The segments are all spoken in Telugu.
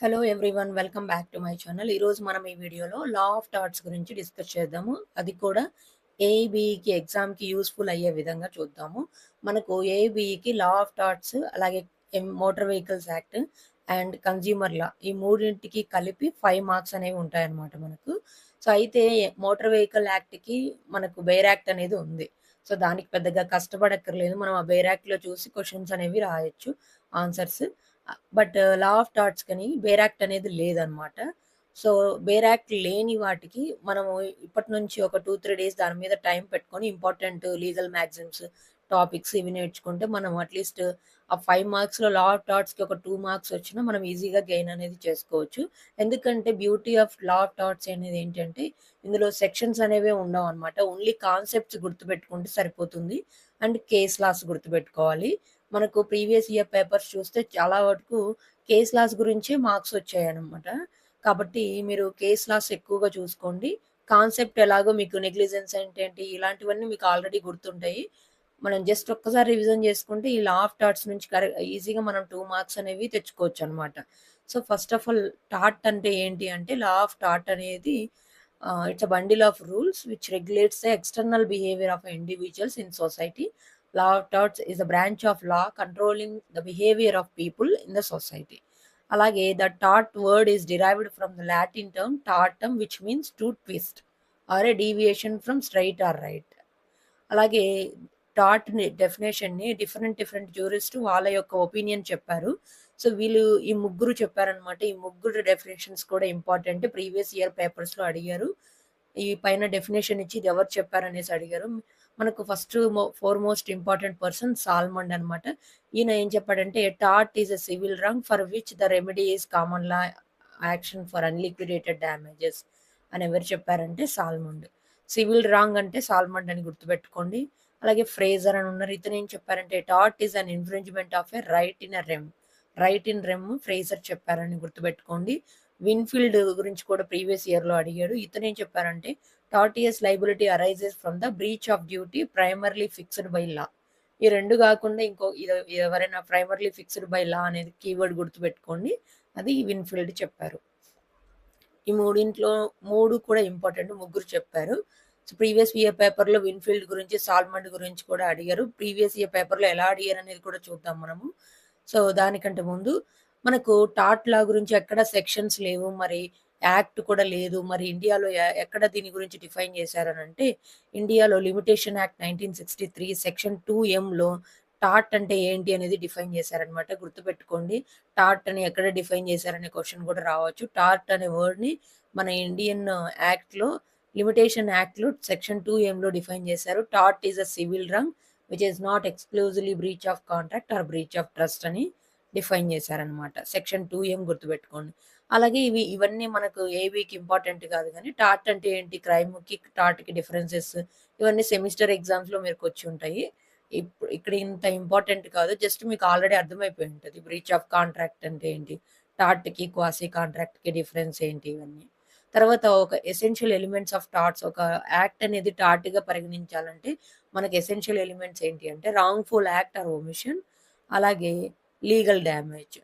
Hello everyone, welcome back to my channel. ఈరోజు మనం ఈ వీడియోలో లా ఆఫ్ టాట్స్ గురించి డిస్కస్ చేద్దాము. అది కూడా ఏఈబీఈకి ఎగ్జామ్కి యూస్ఫుల్ అయ్యే విధంగా చూద్దాము. మనకు ఏఈబీఈకి లా ఆఫ్ టాట్స్, అలాగే motor vehicles act and consumer law, ఈ మూడింటికి కలిపి 5 మార్క్స్ అనేవి ఉంటాయన్నమాట మనకు. సో అయితే మోటార్ వెహికల్ యాక్ట్కి మనకు బేర్ యాక్ట్ అనేది ఉంది. సో దానికి పెద్దగా కష్టపడక్కర్లేదు. మనం ఆ బేర్ యాక్ట్లో చూసి క్వశ్చన్స్ అనేవి రాయొచ్చు, answers. But law of touts కని బేర్ యాక్ట్ అనేది లేదనమాట. సో బేర్ యాక్ట్ లేని వాటికి మనము ఇప్పటి నుంచి ఒక 2-3 డేస్ దాని మీద టైం పెట్టుకొని ఇంపార్టెంట్ లీగల్ మ్యాగజైన్స్ టాపిక్స్ ఇవి నేర్చుకుంటే మనం అట్లీస్ట్ ఆ 5 మార్క్స్లో లా ఆఫ్ టాట్స్కి ఒక 2 మార్క్స్ వచ్చినా మనం ఈజీగా గెయిన్ అనేది చేసుకోవచ్చు. ఎందుకంటే beauty of law of touts అనేది ఏంటంటే ఇందులో సెక్షన్స్ అనేవే ఉండవు అనమాట. ఓన్లీ కాన్సెప్ట్స్ గుర్తుపెట్టుకుంటే సరిపోతుంది. అండ్ కేస్ లాస్ గుర్తుపెట్టుకోవాలి. మనకు ప్రీవియస్ ఇయర్ పేపర్స్ చూస్తే చాలా వరకు కేస్ లాస్ గురించే మార్క్స్ వచ్చాయన్నమాట. కాబట్టి మీరు కేస్ లాస్ ఎక్కువగా చూసుకోండి. కాన్సెప్ట్ ఎలాగో మీకు నెగ్లిజెన్స్ ఏంటేంటి ఇలాంటివన్నీ మీకు ఆల్రెడీ గుర్తుంటాయి. మనం జస్ట్ ఒక్కసారి రివిజన్ చేసుకుంటే ఈ లా ఆఫ్ టాట్స్ నుంచి ఈజీగా మనం 2 మార్క్స్ అనేవి తెచ్చుకోవచ్చనమాట. సో ఫస్ట్ ఆఫ్ ఆల్ టాట్ అంటే ఏంటి అంటే, లా ఆఫ్ టాట్ అనేది it's a bundle of rules which regulates the external behaviour of individuals in society. Law of torts is a branch of law controlling the behavior of people in the society. అలాగే the tort word is derived from the Latin term tortum, which means to twist or a deviation from straight or right. అలాగే టాట్ డెఫినేషన్ని డిఫరెంట్ జ్యూరిస్ట్ వాళ్ళ యొక్క ఒపీనియన్ చెప్పారు. సో వీళ్ళు ఈ ముగ్గురు చెప్పారనమాట. ఈ ముగ్గురు డెఫినేషన్స్ కూడా ఇంపార్టెంట్. ప్రీవియస్ ఇయర్ పేపర్స్లో అడిగారు. ఈ పైన డెఫినేషన్ ఇచ్చి ఇది ఎవరు చెప్పారనేసి అడిగారు. మనకు first foremost important person Salmond అనమాట. ఈయన ఏం చెప్పాడంటే, టాట్ is a civil wrong for which the remedy is common law action for unliquidated damages అని ఎవరు చెప్పారంటే సాల్మండ్. సివిల్ రాంగ్ అంటే సాల్మండ్ అని గుర్తుపెట్టుకోండి. అలాగే ఫ్రేజర్ అని ఉన్నారు. ఇతను ఏం చెప్పారంటే, that is an infringement of a right in a rem. Right in rem Fraser చెప్పారని గుర్తుపెట్టుకోండి. విన్ఫీల్డ్ గురించి కూడా ప్రీవియస్ ఇయర్లో అడిగాడు. ఇతను ఏం చెప్పారంటే, tortious liability arises from the breach of duty primarily fixed by law. ఈ రెండు కాకుండా ఇంకో ఎవరైనా ప్రైమర్లీ ఫిక్స్డ్ బై లా అనేది కీవర్డ్ గుర్తుపెట్టుకోండి. అది విన్ఫీల్డ్ చెప్పారు. ఈ మూడింట్లో 3 కూడా ఇంపార్టెంట్. ముగ్గురు చెప్పారు. సో ప్రీవియస్ ఇయర్ పేపర్లో విన్ఫీల్డ్ గురించి, సాల్మండ్ గురించి కూడా అడిగారు. ప్రీవియస్ ఇయర్ పేపర్లో ఎలా అడిగారు అనేది కూడా చూద్దాం మనము. సో దానికంటే ముందు మనకు టాట్ లా గురించి ఎక్కడ సెక్షన్స్ లేవు, మరి యాక్ట్ కూడా లేదు. మరి ఇండియాలో ఎక్కడ దీని గురించి డిఫైన్ చేశారనంటే, ఇండియాలో limitation act 1963 section 2M taught అంటే ఏంటి అనేది డిఫైన్ చేశారనమాట. గుర్తుపెట్టుకోండి. టాట్ అని ఎక్కడ డిఫైన్ చేశారనే క్వశ్చన్ కూడా రావచ్చు. టాట్ అనే వర్డ్ని మన ఇండియన్ యాక్ట్లో, లిమిటేషన్ యాక్ట్లో సెక్షన్ 2M డిఫైన్ చేశారు. That is a civil wrong which is not exclusively breach of contract or breach of trust అని డిఫైన్ చేశారనమాట. సెక్షన్ 2M గుర్తుపెట్టుకోండి. అలాగే ఇవన్నీ మనకు ఏబీకి ఇంపార్టెంట్ కాదు, కానీ టాట్ అంటే ఏంటి, క్రైమ్కి టాట్కి డిఫరెన్సెస్, ఇవన్నీ సెమిస్టర్ ఎగ్జామ్స్లో మీకు వచ్చి ఉంటాయి. ఇప్పుడు ఇక్కడ ఇంత ఇంపార్టెంట్ కాదు. జస్ట్ మీకు ఆల్రెడీ అర్థమైపోయి ఉంటుంది బ్రీచ్ ఆఫ్ కాంట్రాక్ట్ అంటే ఏంటి, టాట్కి క్వాసీ కాంట్రాక్ట్కి డిఫరెన్స్ ఏంటి, ఇవన్నీ. తర్వాత ఒక ఎసెన్షియల్ ఎలిమెంట్స్ ఆఫ్ టాట్స్. ఒక యాక్ట్ అనేది టాట్గా పరిగణించాలంటే మనకి ఎసెన్షియల్ ఎలిమెంట్స్ ఏంటి అంటే, రాంగ్ఫుల్ యాక్ట్ ఆర్ ఒమిషన్, అలాగే లీగల్ డ్యామేజ్,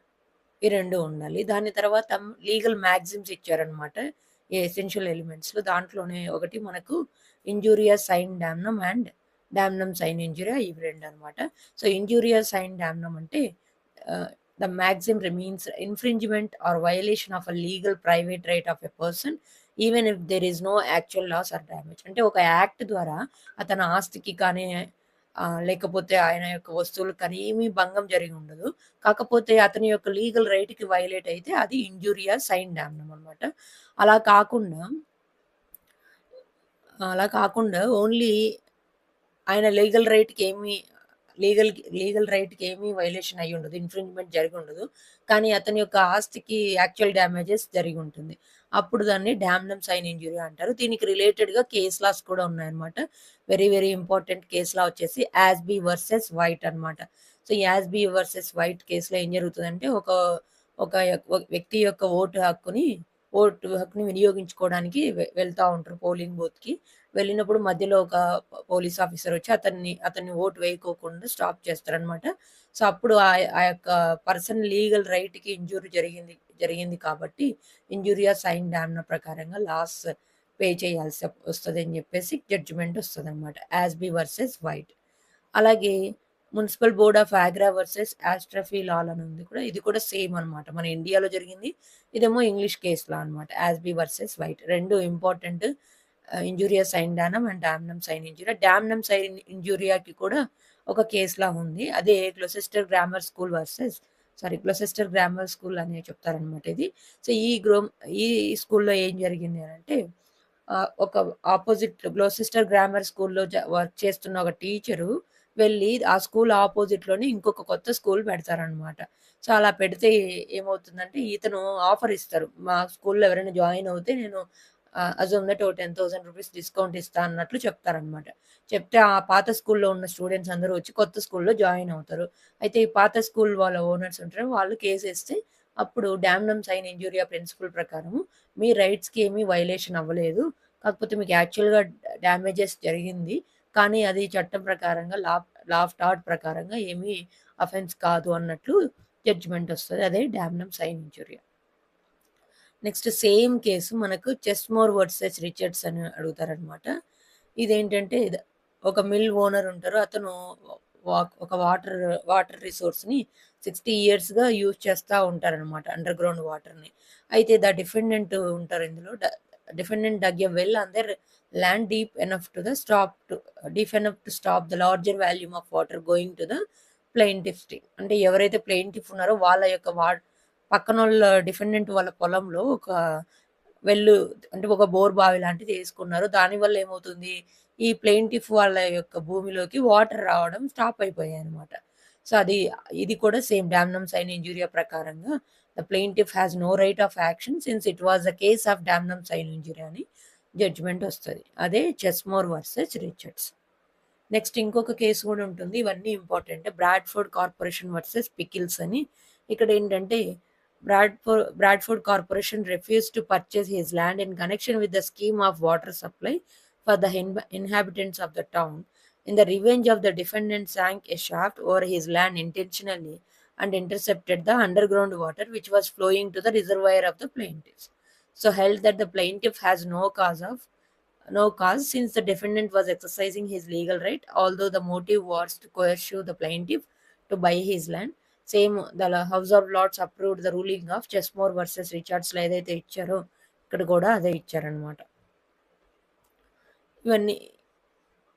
ఈ 2 ఉండాలి. దాని తర్వాత లీగల్ మ్యాగ్జిమ్స్ ఇచ్చారనమాట ఈ ఎసెన్షియల్ ఎలిమెంట్స్‌లో. దాంట్లోనే ఒకటి మనకు injuria sine damnum and damnum sine injuria, ఇవి 2 అనమాట. సో ఇంజూరియస్ సైన్ డామ్నమ్ అంటే the maxim means infringement or violation of a legal private right of a person even if there is no actual loss or damage. అంటే ఒక యాక్ట్ ద్వారా అతని ఆస్తికి కానీ లేకపోతే ఆయన యొక్క వస్తువులకు కానీ ఏమీ భంగం జరిగి ఉండదు. కాకపోతే అతని యొక్క లీగల్ రైట్‌కి వయలేట్ అయితే అది ఇంజూరియా సైన్ డామ్నమ్ అనమాట. అలా కాకుండా అలా కాకుండా ఓన్లీ ఆయన లీగల్ రైట్‌కి ఏమీ వయలేషన్ అయ్యి ఉండదు. ఇన్‌ఫ్రింజ్‌మెంట్ జరిగి ఉండదు. కానీ అతని యొక్క ఆస్తికి యాక్చువల్ డ్యామేజెస్ జరిగి ఉంటుంది. అప్పుడు దాన్ని డామ్నమ్ సైన్ ఇంజ్యూరీ అంటారు. దీనికి రిలేటెడ్‌గా కేస్ లాస్ కూడా ఉన్నాయన్నమాట. వెరీ ఇంపార్టెంట్ కేస్ లా వచ్చేసి యాస్బీ వర్సెస్ వైట్ అన్నమాట. సో యాస్బీ వర్సెస్ వైట్ కేస్‌లో ఏం జరుగుతదంటే, ఒక ఒక వ్యక్తి యొక్క ఓటు హక్కుని వినియోగించుకోవడానికి వెళ్తా ఉంటారు పోలింగ్ బూత్‌కి. వెళ్ళినప్పుడు మధ్యలో ఒక పోలీస్ ఆఫీసర్ వచ్చి అతన్ని ఓటు వేయకోకుండా స్టాప్ చేస్తారనమాట. సో అప్పుడు ఆ యొక్క పర్సన్ లీగల్ రైట్‌కి ఇంజ్యూరీ జరిగింది కాబట్టి ఇంజూరియా సైన్ డామ్న ప్రకారంగా లాస్ పే చేయాల్సి వస్తుంది అని చెప్పేసి జడ్జిమెంట్ వస్తుంది అనమాట. Ashby versus White. అలాగే Municipal Board of Agra versus Ashrafi Lal అని ఉంది కూడా, ఇది కూడా సేమ్ అనమాట. మన ఇండియాలో జరిగింది, ఇదేమో ఇంగ్లీష్ కేస్ లా అనమాట. యాస్బీ వర్సెస్ వైట్ రెండు important. Injuria sine damnum and damnum sine injuria. Damnum sine ఇంజూరియాకి కూడా ఒక కేస్ లా ఉంది. అదే Gloucester grammar school versus Gloucester grammar school అని చెప్తారనమాట ఇది. సో ఈ స్కూల్లో ఏం జరిగింది అని అంటే, ఒక ఆపోజిట్ గ్లోసెస్టర్ గ్రామర్ స్కూల్లో వర్క్ చేస్తున్న ఒక టీచరు వెళ్ళి ఆ స్కూల్ ఆపోజిట్లోనే ఇంకొక కొత్త స్కూల్ పెడతారనమాట. సో అలా పెడితే ఏమవుతుందంటే, ఇతను ఆఫర్ ఇస్తారు, మా స్కూల్లో ఎవరైనా జాయిన్ అవుతే నేను అజూమ్ దట్ ఓ 10,000 రూపీస్ డిస్కౌంట్ ఇస్తా అన్నట్లు చెప్తారనమాట. చెప్తే ఆ పాత స్కూల్లో ఉన్న స్టూడెంట్స్ అందరూ వచ్చి కొత్త స్కూల్లో జాయిన్ అవుతారు. అయితే ఈ పాత స్కూల్ వాళ్ళ ఓనర్స్ ఉంటారు, వాళ్ళు కేసేస్తే అప్పుడు డామ్నమ్ సైన్ ఇంజూరియా ప్రిన్సిపల్ ప్రకారం మీ రైట్స్కి ఏమీ వైలేషన్ అవ్వలేదు, కాకపోతే మీకు యాక్చువల్గా డ్యామేజెస్ జరిగింది, కానీ అది చట్టం ప్రకారంగా లా ఆఫ్ టాట్ ప్రకారంగా ఏమీ అఫెన్స్ కాదు అన్నట్లు జడ్జిమెంట్ వస్తుంది. అదే డామ్నమ్ సైన్ ఇంజూరియా. నెక్స్ట్ సేమ్ కేసు మనకు చెస్మోర్ వర్సెస్ రిచర్డ్స్ అని అడుగుతారనమాట. ఇదేంటంటే ఒక మిల్ ఓనర్ ఉంటారు, అతను ఒక వాటర్ రిసోర్స్ని 60 ఇయర్స్గా యూజ్ చేస్తూ ఉంటారనమాట, అండర్ గ్రౌండ్ వాటర్ని. అయితే ద డిఫెండెంట్ ఉంటారు ఇందులో. Defendant dug a well on their land deep enough to stop the larger volume of water going to the plaintiff team. అంటే ఎవరైతే ప్లెయింటిఫ్ ఉన్నారో వాళ్ళ యొక్క పక్కనోళ్ళ డిఫెండెంట్ వాళ్ళ పొలంలో ఒక వెల్లు, అంటే ఒక బోర్ బావి లాంటిది వేసుకున్నారు. దానివల్ల ఏమవుతుంది, ఈ ప్లెయింటిఫ్ వాళ్ళ యొక్క భూమిలోకి వాటర్ రావడం స్టాప్ అయిపోయాయి అనమాట. సో ఇది కూడా సేమ్ డామ్నమ్ సైన్ ఇంజూరియా ప్రకారంగా the plaintiff has no right of action since it was the case of damnum sine injuria అని జడ్జిమెంట్ వస్తుంది. అదే చెస్మోర్ వర్సెస్ రిచర్డ్స్. నెక్స్ట్ ఇంకొక కేసు కూడా ఉంటుంది, ఇవన్నీ important. Bradford Corporation versus Pickles అని. ఇక్కడ ఏంటంటే, Bradford Corporation refused to purchase his land in connection with the scheme of water supply for the inhabitants of the town. In the revenge of the defendant sank a shaft over his land intentionally and intercepted the underground water which was flowing to the reservoir of the plaintiffs. So held that the plaintiff has no cause since the defendant was exercising his legal right, although the motive was to coerce the plaintiff to buy his land. Same the House of Lords approved the ruling of Chesmore versus రిచర్డ్స్లో ఏదైతే ఇచ్చారో ఇక్కడ కూడా అదే ఇచ్చారనమాట.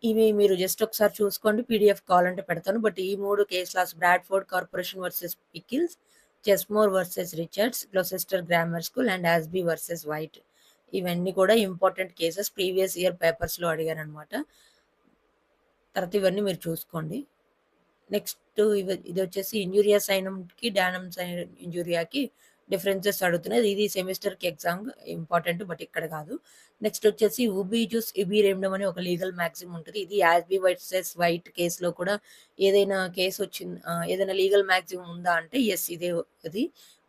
ఇవి మీరు జస్ట్ ఒకసారి చూసుకోండి, పీడిఎఫ్ కావాలంటే పెడతాను. బట్ ఈ 3 case laws, Bradford Corporation versus Pickles, Chesmore versus Richards, Gloucester grammar School and Ashby versus White, ఇవన్నీ కూడా ఇంపార్టెంట్ కేసెస్, ప్రీవియస్ ఇయర్ పేపర్స్లో అడిగారనమాట. తర్వాత ఇవన్నీ మీరు చూసుకోండి. నెక్స్ట్ ఇది వచ్చేసి ఇంజూరియా సైనంకి డానమ్ సైన్ ఇంజూరియాకి డిఫరెన్సెస్ అడుగుతున్నది. ఇది సెమిస్టర్కి ఎగ్జామ్ ఇంపార్టెంట్, బట్ ఇక్కడ కాదు. నెక్స్ట్ వచ్చేసి ఉబీ జూస్ ఇబీ రెమ్డమ్ అని ఒక లీగల్ మ్యాక్సిమ్ ఉంటుంది. ఇది యాస్బీ వర్సెస్ వైట్ కేసులో కూడా ఏదైనా కేసు వచ్చింది, ఏదైనా లీగల్ మ్యాక్సిమ్ ఉందా అంటే ఎస్, ఇదే. అది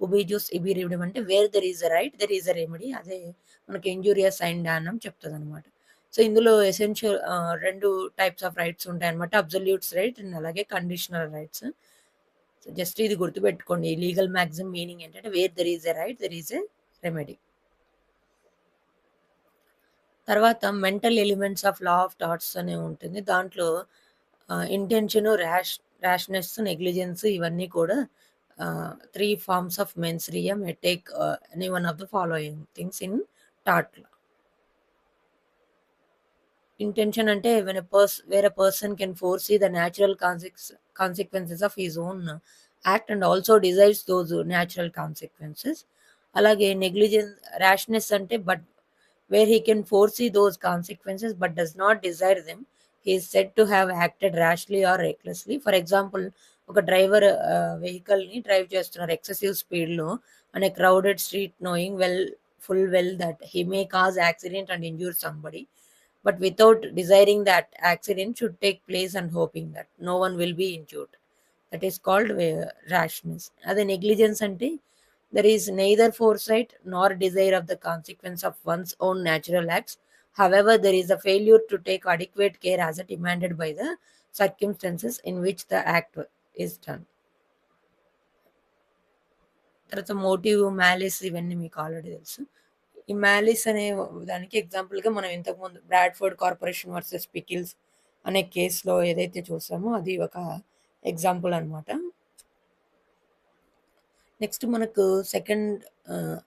ఉబీ జూస్ ఇబీ రెమ్డమ్ అంటే wear there is a right there is a remedy. అదే మనకి ఇంజూరియా సైన్ డానమ్ చెప్తుంది అనమాట. సో ఇందులో ఎసెన్షియల్ 2 టైప్స్ ఆఫ్ రైట్స్ ఉంటాయన్నమాట, అబ్సల్యూట్స్ రైట్ అండ్ అలాగే కండిషనల్ రైట్స్. సో జస్ట్ ఇది గుర్తుపెట్టుకోండి, లీగల్ మ్యాక్సిమం మీనింగ్ ఏంటంటే where there is a right there is a remedy. తర్వాత mental elements of law of torts అనే ఉంటుంది. దాంట్లో ఇంటెన్షన్, ర్యాష్నెస్, నెగ్లిజెన్స్, ఇవన్నీ కూడా 3 forms of mens rea take any one of the following things in టాట్ law. Intention ante where a person can foresee the natural consequences of his own act and also desires those natural consequences. Alage negligence, rashness ante but where he can foresee those consequences but does not desire them, he is said to have acted rashly or recklessly. For example, oka driver vehicle ni drive chestunaru excessive speed lo on a crowded street, knowing full well that he may cause accident and injure somebody, but without desiring that accident should take place and hoping that no one will be injured. That is called rashness. Other negligence ante there is neither foresight nor desire of the consequence of one's own natural acts. However, there is a failure to take adequate care as demanded by the circumstances in which the act is done. తర్వాత మోటివ్, మాలిస్ ఇవన్నీ మీకు ఆల్రెడీ తెలుసు. ఈ మాలిస్ అనే దానికి ఎగ్జాంపుల్‌గా మనం ఇంతకుముందు 'బ్రాడ్‌ఫోర్డ్ కార్పొరేషన్ వర్సెస్ పికిల్స్' అనే కేస్‌లో ఏదైతే చూసామో అది ఒక ఎగ్జాంపుల్ అనమాట. నెక్స్ట్ మనకు సెకండ్ ఆహ్,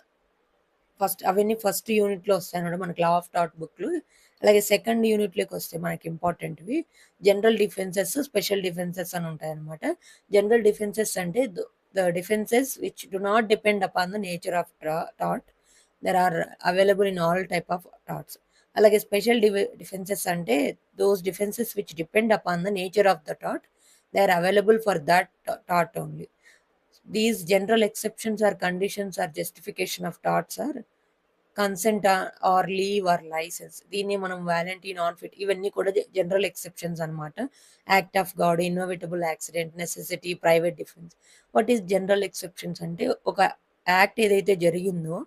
అవన్నీ ఫస్ట్ యూనిట్‌లో వస్తాయన్నమాట మనకి లా ఆఫ్ థాట్ బుక్‌లో. అలాగే సెకండ్ యూనిట్‌లోకొస్తే మనకి ఇంపార్టెంట్‌వి జనరల్ డిఫెన్సెస్, స్పెషల్ డిఫెన్సెస్ అని ఉంటాయన్నమాట. జనరల్ డిఫెన్సెస్ అంటే the defences which do not depend upon the nature of thought. There are available in all type of thoughts. అలాగే స్పెషల్ డిఫెన్సెస్ అంటే those defences which depend upon the nature of the thought. They are available for that thought only. These general exceptions or conditions or justification of thoughts are consent or leave or licence. దీన్ని మనం వాలంటీ, నాన్ ఫిట్ ఇవన్నీ కూడా జనరల్ ఎక్సెప్షన్స్ అనమాట. Act of God, inevitable accident, necessity, private defence. What is general exceptions అంటే ఒక యాక్ట్ ఏదైతే జరిగిందో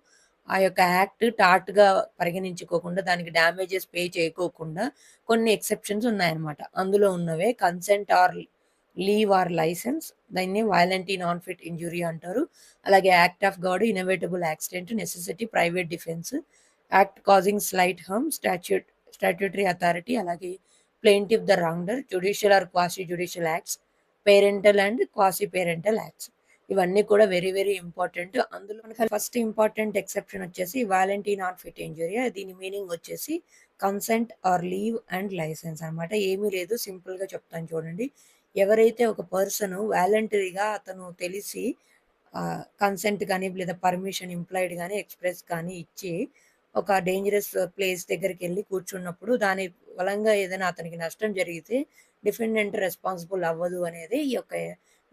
ఆ యొక్క యాక్ట్ టాట్‌గా పరిగణించుకోకుండా దానికి డ్యామేజెస్ పే చేయకోకుండా కొన్ని ఎక్సెప్షన్స్ ఉన్నాయన్నమాట. అందులో ఉన్నవే consent or leave or licence. దాన్ని వయలెంట్, నాన్ ఫిట్ ఇంజ్యూరీ అంటారు. అలాగే act of God, inevitable accident, necessity, private defence, act causing slight harm, statutory authority, అలాగే plaintiff the wronger, judicial or quasi judicial acts, parental and quasi parental acts. ఇవన్నీ కూడా వెరీ వెరీ ఇంపార్టెంట్. అందులో మనకి ఫస్ట్ ఇంపార్టెంట్ ఎక్సెప్షన్ వచ్చేసి వాలంటీ నాన్ ఫిట్ ఇంజూరీ. దీని మీనింగ్ వచ్చేసి consent or leave and licence అనమాట. ఏమీ లేదు, సింపుల్‌గా చెప్తాను చూడండి. ఎవరైతే ఒక పర్సన్ వాలంటరీగా అతను తెలిసి కన్సెంట్ గాని, లేదా పర్మిషన్ ఇంప్లాయిడ్ గాని, ఎక్స్‌ప్రెస్ కానీ ఇచ్చి, ఒక డేంజరస్ ప్లేస్ దగ్గరికెళ్లి కూర్చున్నప్పుడు, దాని వలంగా ఏదైనా అతనికి నష్టం జరిగితే, డిఫెండెంట్ రెస్పాన్సిబుల్ అవ్వదు అనేది ఈ యొక్క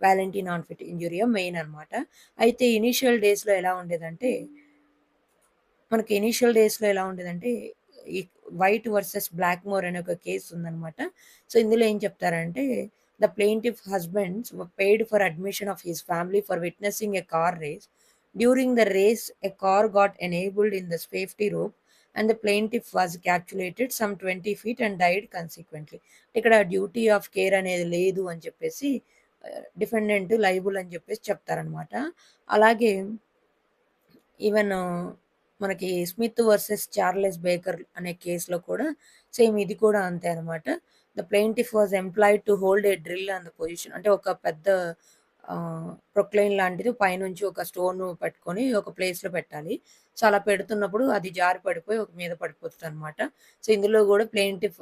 వాలంటీ నాన్ ఫిట్ ఇంజూరియా మెయిన్ అనమాట. అయితే ఇనీషియల్ డేస్‌లో ఎలా ఉండేదంటే, మనకి ఇనీషియల్ డేస్‌లో ఎలా ఉండేదంటే, ఈ వైట్ వర్సెస్ బ్లాక్‌మోర్ అనే ఒక కేస్ ఉందనమాట. సో, ఇందులో ఏం చెప్తారంటే, the plaintiff husbands were paid for admission of his family for witnessing a car race. During the race, a car got enabled in the safety rope and the plaintiff was catapulted some 20 feet and died consequently. ఇక్కడ డ్యూటీ ఆఫ్ కేర్ అనేది లేదు అని చెప్పేసి డిఫెండెంట్ లయబుల్ అని చెప్పేసి చెప్తారనమాట. అలాగే ఈవెన్ మనకి 'స్మిత్ వర్సెస్ చార్లెస్ బేకర్' అనే కేస్‌లో కూడా సేమ్ ఇది కూడా అంతే అనమాట. The plaintiff was employed to hold a drill on the position. అంటే ఒక పెద్ద ప్రొక్లైన్ లాంటిది పైనుంచి ఒక స్టోన్ పట్టుకొని ఒక ప్లేస్‌లో పెట్టాలి. సో, అలా పెడుతున్నప్పుడు అది జారి పడిపోయి ఒక మీద పడిపోతదనమాట. సో, ఇందులో గూడా plaintiff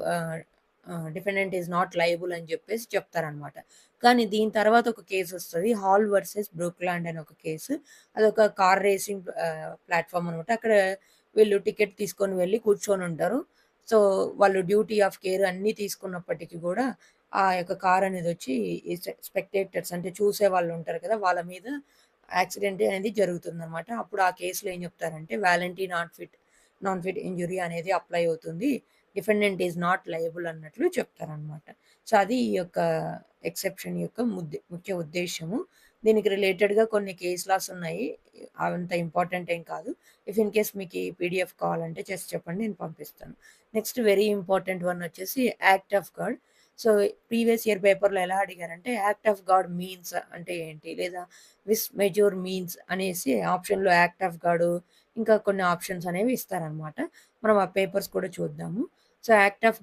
defendant is not liable అని జెప్పేసి చెప్తారనమాట. కానీ దీని తర్వాత ఒక కేసొస్తది. 'హాల్ వర్సెస్ బ్రూక్‌లాండ్' అని ఒక కేసు. అదొక కార్ రేసింగ్ ప్లాట్‌ఫార్మ్ అనమాట. అక్కడ వీళ్ళు టికెట్ తీసుకొని వెళ్లి కూర్చొనుంటారు. సో, వాళ్ళు డ్యూటీ ఆఫ్ కేర్ అన్నీ తీసుకున్నప్పటికి గూడా, ఆ యొక్క కార్ అనేదొచ్చి ఈ స్పెక్టేటర్స్ అంటే చూసేవాళ్ళుంటారు కదా! వాళ్ళ మీద యాక్సిడెంట్ అనేది జరుగుతుందనమాట. అప్పుడు ఆ కేస్‌లో ఏం చెప్తారంటే, వాలంటీ నాన్ ఫిట్ ఇంజ్యూరీ అనేది అప్లై అవుతుంది. డిఫెండెంట్ ఈస్ నాట్ లయబుల్ అన్నట్లు చెప్తారనమాట. సో, అది ఈ యొక్క ఎక్సెప్షన్ యొక్క ముఖ్య ఉద్దేశ్యము. దీనికి రిలేటెడ్‌గా కొన్ని కేస్ లాస్ ఉన్నాయి. అవంత ఇంపార్టెంట్ ఏం కాదు. ఇఫ్ ఇన్ కేస్ మీకీ పీడీఎఫ్ కావాలంటే చేసి చెప్పండి, నేను పంపిస్తాను. నెక్స్ట్ వెరీ ఇంపార్టెంట్ వన్ వచ్చేసి act of God. So, previous year పేపర్‌లో ఎలా అడిగారంటే, యాక్ట్ ఆఫ్ గాడ్ మీన్స్ అంటే ఏంటి? లేదా విస్ మెజూర్ మీన్స్ అనేసి ఆప్షన్‌లో యాక్ట్ ఆఫ్ గాడు, ఇంకా కొన్ని ఆప్షన్స్ అనేవి ఇస్తారనమాట. మనం ఆ పేపర్స్ కూడా చూద్దాము. సో, యాక్ట్ ఆఫ్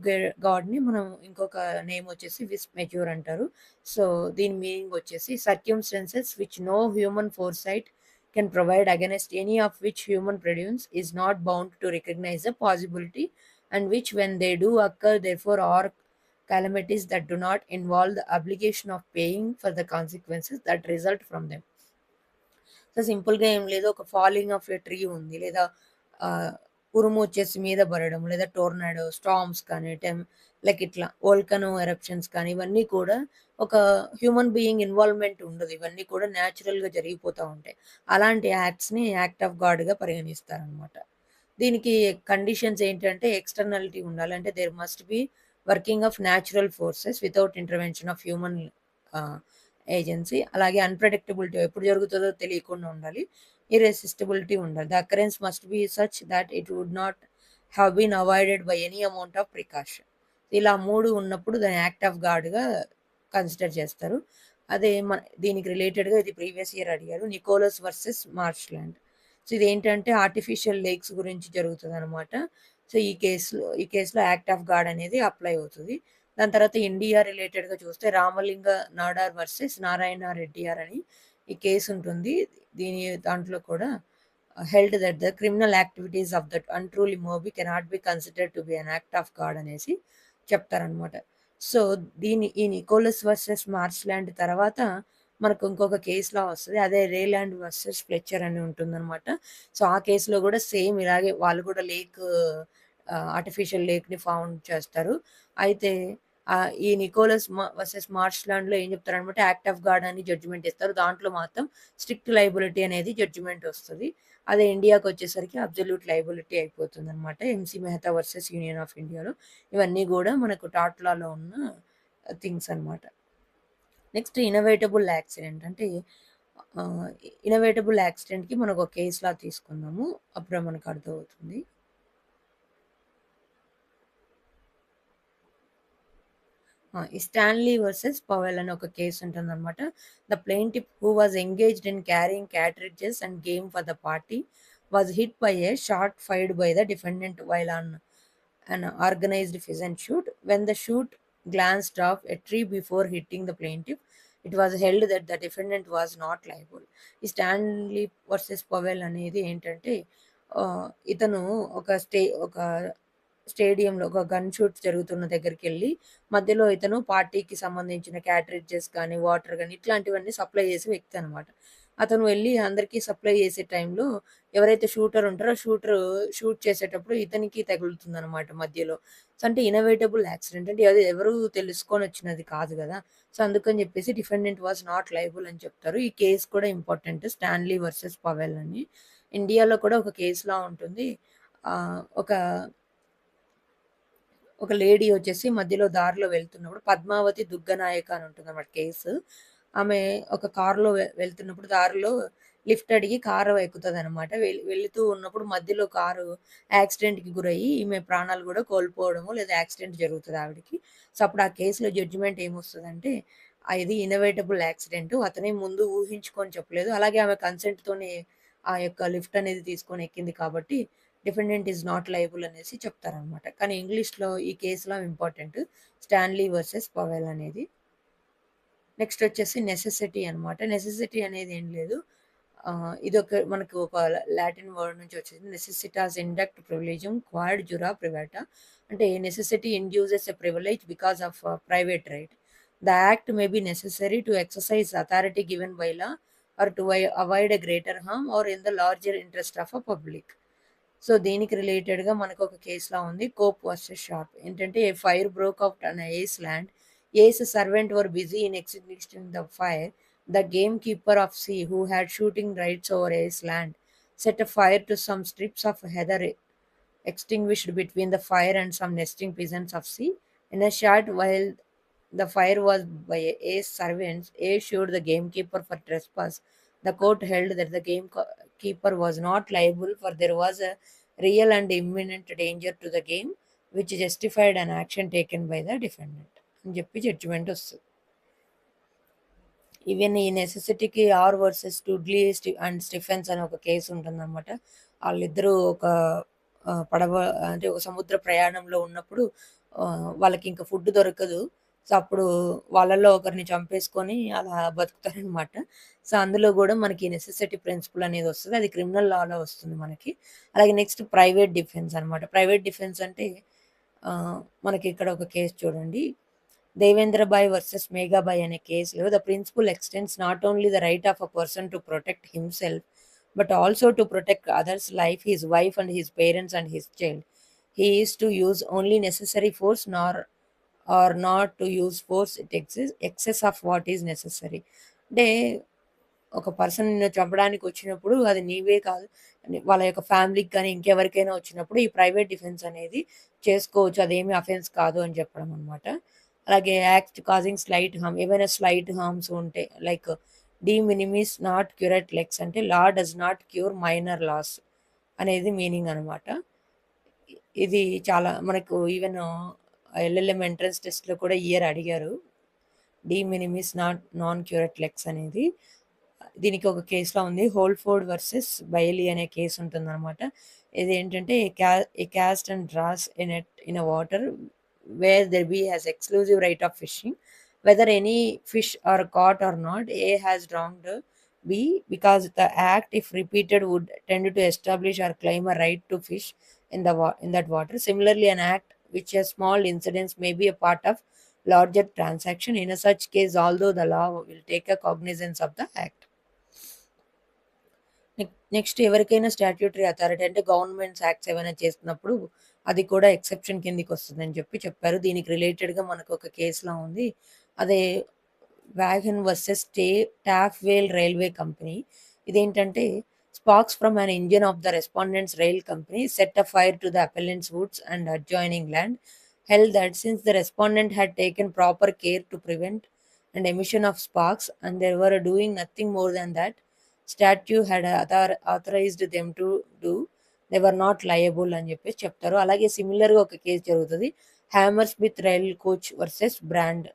గాడ్‌ని మనం ఇంకొక నేమ్ వచ్చేసి విస్ మెజూర్ అంటారు. సో, దీని మీనింగ్ వచ్చేసి circumstances which no human foresight can provide against any of which human prudence is not bound to recognise the possibility and which when they do occur therefore are calamities that do not involve the obligation of paying for the consequences that result from them. So, సింపుల్‌గా ఏం లేదు. ఒక ఫాలింగ్ ఆఫ్ ఎ ట్రీ ఉంది. లేదా ఆహ్, ఉరుము వచ్చేసి మీద పడడం, లేదా టోర్నాడో, స్టార్మ్స్ కానీ, లైక్ ఇట్లా వోల్కనో ఎరప్షన్స్ కానీ, ఇవన్నీ కూడా ఒక హ్యూమన్ బీయింగ్ ఇన్వాల్వ్‌మెంట్ ఉండదు. ఇవన్నీ కూడా న్యాచురల్‌గా జరిగిపోతా ఉంటాయి. అలాంటి యాక్ట్స్‌ని యాక్ట్ ఆఫ్ గాడ్‌గా పరిగణిస్తారనమాట. దీనికి కండిషన్స్ ఏంటంటే ఎక్స్‌టర్నాలిటీ ఉండాలి. అంటే there must be working of natural forces without intervention of human ah, agency. అలాగే అన్‌ప్రెడిక్టబిలిటీ ఎప్పుడు జరుగుతదో తెలియకుండా ఉండాలి. ఇర్రెసిస్టిబిలిటీ ఉండాలి. The occurrence must be such that it would not have been avoided by any amount of precaution. ఇలా 3 ఉన్నప్పుడు దాన్ని యాక్ట్ ఆఫ్ గాడ్‌గా కన్సిడర్ చేస్తారు. అదే దీనికి రిలేటెడ్‌గా ఇది ప్రీవియస్ ఇయర్ అడిగారు. నికోలస్ వర్సెస్ మార్ష్‌లాండ్. సో, ఇదేంటంటే ఆర్టిఫిషియల్ లేక్స్ గురించి జరుగుతదనమాట. సో, ఈ కేస్‌లో యాక్ట్ ఆఫ్ గాడ్ అనేది అప్లై అవుతది. దాని తర్వాత ఇండియా రిలేటెడ్‌గా చూస్తే రామలింగ నాడార్ వర్సెస్ నారాయణ రెడ్డియార్ అని ఈ కేస్ ఉంటుంది. దాంట్లో కూడా held that the criminal activities of that unruly mob cannot be considered to be an act of God అనేసి చెప్తారనమాట. సో, ఈ నికోలస్ వర్సెస్ మార్ష్‌లాండ్ తర్వాత మనకు ఇంకొక కేస్ లా వస్తది. అదే రేలాండ్ వర్సెస్ ఫ్లెచర్ అని ఉంటుందనమాట. సో, ఆ కేస్‌లో గూడా సేమ్ ఇలాగే వాళ్ళు కూడా ఆర్టిఫిషియల్ లేక్‌ని ఫౌండ్ చేస్తారు. అయితే ఈ నికోలస్ వర్సెస్ మార్ష్‌లాండ్‌లో ఏం చెప్తారనమాట యాక్ట్ ఆఫ్ గాడ్ అని జడ్జిమెంట్ ఇస్తారు. దాంట్లో మాత్రం స్ట్రిక్ట్ లయబిలిటీ అనేది జడ్జిమెంట్ వస్తది. అదే ఇండియాకొచ్చేసరికి అబ్సల్యూట్ లయబిలిటీ అయిపోతుందనమాట. MC Mehta versus union of ఇండియాలో. ఇవన్నీ గూడా మనకు టాట్ లాలో ఉన్న థింగ్స్ అనమాట. నెక్స్ట్ ఇన్నోవేటబుల్ యాక్సిడెంట్ అంటే ఆహ్, ఇన్నోవేటబుల్ యాక్సిడెంట్‌కి మనం ఒక కేస్‌లా తీసుకుందాము. అప్పుడే మనకు అర్థమవుతుంది. ఈ 'స్టాన్లీ వర్సెస్ పవెల్' అని ఒక కేస్ ఉంటుందనమాట. The plaintiff who was engaged in carrying cartridges and game for the party was hit by a shot fired by the defendant while on an organized pheasant shoot. When the shoot glanced off a tree before hitting the plaintiff, it was held that the defendant was not liable. ఈ స్టాన్లీ వర్సెస్ పవెల్ అనేది ఏంటంటే ఇతను ఒక స్టేడియంలో ఒక గన్ షూట్ జరుగుతున్న దగ్గరికెళ్ళి మధ్యలో ఇతను పార్టీకి సంబంధించిన క్యాట్రిడ్జెస్ కానీ, వాటర్ గానీ ఇట్లాంటివన్నీ సప్లై చేసే వ్యక్తి అనమాట. అతను వెళ్లి అందరికీ సప్లై చేసే టైంలో ఎవరైతే షూటర్ ఉంటారో షూట్ చేసేటప్పుడు ఇతనికి తగులుతుందనమాట మధ్యలో. సో, అంటే ఇన్నోవేటబుల్ యాక్సిడెంట్. అంటే అది ఎవరు తెలుసుకొనొచ్చినది కాదు గదా! సో, అందుకని జెప్పేసి డిఫెండెంట్ వాస్ నాట్ లయబుల్ అని చెప్తారు. ఈ కేస్ కూడా ఇంపార్టెంట్. స్టాన్లీ వర్సెస్ పవెల్ అని. ఇండియాలో కూడా ఒక కేస్‌లా ఉంటుంది. ఆహ్, ఒక ఒక లేడీ వచ్చేసి మధ్యలో దారిలో వెళ్తున్నప్పుడు 'పద్మావతి దుగ్గనాయక' అని ఉంటుందన్నమాట కేసు. ఆమె ఒక కారులో వెళ్తున్నప్పుడు దారిలో లిఫ్ట్ అడిగి కారు ఎక్కుతదనమాట. వెళుతూ ఉన్నప్పుడు మధ్యలో కారు యాక్సిడెంట్‌కి గురయ్యి ఈమె ప్రాణాలు గూడా కోల్పోవడము లేదా యాక్సిడెంట్ జరుగుతది ఆవిడకి. సో, అప్పుడు ఆ కేసులో జడ్జిమెంట్ ఏమొస్తదంటే ఇది ఇన్నోవేటబుల్ యాక్సిడెంట్. అతనే ముందు ఊహించుకొని చెప్పలేదు. అలాగే ఆమె కన్సెంట్‌తోనే ఆ యొక్క లిఫ్ట్ అనేది తీసుకొని ఎక్కింది కాబట్టి డిఫెండెంట్ ఈస్ నాట్ లయబుల్ అనేసి చెప్తారనమాట. కానీ ఇంగ్లీష్‌లో ఈ కేస్‌లో ఇంపార్టెంట్. స్టాన్లీ వర్సెస్ పవెల్ అనేది. నెక్స్ట్ వచ్చేసి నెసెసిటీ అనమాట. నెసెసిటీ అనేది ఏం లేదు. మనకు ఒక లాటిన్ వర్డ్ నుంచి వచ్చింది. Necessitas inducit privilegium quod jura privata. అంటే necessity induces a privilege because of private right. The act may be necessary to exercise authority given by law or to avoid a greater harm or in the larger interest of a public. So, దీనికి రిలేటెడ్‌గా మనకొక కేస్‌లా ఉంది. Cope versus Sharp. ఏంటంటే, a fire broke out on A's land. A's servant were busy in extinguishing the fire. The game keeper of C who had shooting rights over A's land set a fire to some strips of heather extinguished between the fire and some nesting peasants of sea. In a short while the fire was by A's servants, A sued the gamekeeper for trespass. The court held that the gamekeeper was not liable for there was a real and imminent danger to the game, which justified an action taken by the defendant. అని చెప్పి జడ్జిమెంట్ వస్తుంది. ఈవెన్ ఈ నెసెసిటీకి ఆర్ వర్సెస్ టుడ్లీ అండ్ స్టిఫెన్స్ అని ఒక కేసు ఉంటుందన్నమాట. వాళ్ళిద్దరూ ఒక పడవ అంటే ఒక సముద్ర ప్రయాణంలో ఉన్నప్పుడు వాళ్ళకి ఇంక ఫుడ్ దొరకదు. సో, అప్పుడు వాళ్ళలో ఒకరిని చంపేసుకొని అలా బతుకుతారనమాట. సో, అందులో గూడా మనకి నెసెసిటీ ప్రిన్సిపల్ అనేది వస్తది. అది క్రిమినల్ లాలో వస్తుంది మనకి. అలాగే నెక్స్ట్ ప్రైవేట్ డిఫెన్స్ అనమాట. ప్రైవేట్ డిఫెన్స్ అంటే మనకి ఇక్కడ ఒక కేస్ చూడండి. దేవేంద్రబాయ్ వర్సెస్ మేఘాబాయ్ అనే కేసులో the principle extends not only the right of a person to protect himself but also to protect others life, his wife and his parents and his child. He is to use only necessary force or not to use force it excess of what is necessary. అంటే ఒక పర్సన్ నిన్ను చంపడానికి వచ్చినప్పుడు అది నీవే కాదు, వాళ్ళ యొక్క ఫ్యామిలీకి కానీ ఇంకెవరికైనా వచ్చినప్పుడు ఈ ప్రైవేట్ డిఫెన్స్ అనేది చేసుకోవచ్చు. అదేమి అఫెన్స్ కాదు అని చెప్పడం అనమాట. అలాగే యాక్ట్ కాజింగ్ స్లైట్ హార్మ్. ఏవైనా స్లైట్ హార్మ్స్ ఉంటే like de minimis non curat lex అంటే law does not cure minor loss అనేది మీనింగ్ అనమాట. ఇది చాలా మనకు ఈవెన్ ఎల్ఎల్ఎం ఎంట్రన్స్ టెస్ట్‌లో కూడా ఈ ఇయర్ అడిగారు. డి మినిమిస్ నాన్ క్యూరట్ లెక్స్ అనేది. దీనికి ఒక కేసులా ఉంది. హోల్ఫోర్డ్ వర్సెస్ బైలీ అనే కేసు ఉంటుందన్నమాట. ఇదేంటంటే A cast and draws in a water where there B has exclusive right of fishing whether any fish are caught or not. A has wronged B because the act, if repeated, would tend to establish or claim a right to fish in that water. Similarly, an act which has small incidents may be a part of larger transaction. In a such case, although the law will take a cognizance of the act. Next ఎవరికైనా స్టాట్యూటరీ అథారిటీ అంటే గవర్నమెంట్స్ యాక్ట్స్ ఏమైనా చేస్తున్నప్పుడు అది కూడా ఎక్సెప్షన్ కిందికి వస్తుందని చెప్పారు. దీనికి రిలేటెడ్గా మనకు ఒక కేసులా ఉంది. అదే వ్యాగన్ వర్సెస్ టాఫ్వేల్ రైల్వే కంపెనీ. ఇదేంటంటే sparks from an engine of the respondent's rail company set a fire to the appellant's woods and adjoining land, held that since the respondent had taken proper care to prevent an emission of sparks and they were doing nothing more than that statute had authorized them to do, they were not liable అని చెప్పేసి చెప్తారు. అలాగే సిమిలర్గా ఒక కేసు జరుగుతుంది. Hammer Smith rail coach versus brand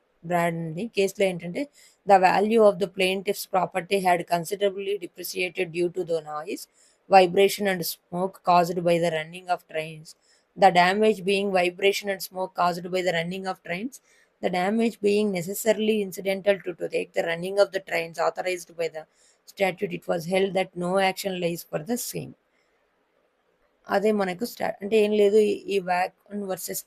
కేసులో ఏంటంటే the value of the plaintiff's property had considerably depreciated due to the noise, vibration, and smoke caused by the running of trains. The damage being vibration and smoke caused by the running of trains, the damage being necessarily incidental to take the running of the trains authorized by the statute. It was held that no action lies for the same. అదే మనకు అంటే ఏం లేదు, ఈ వ్యాగన్ వర్సెస్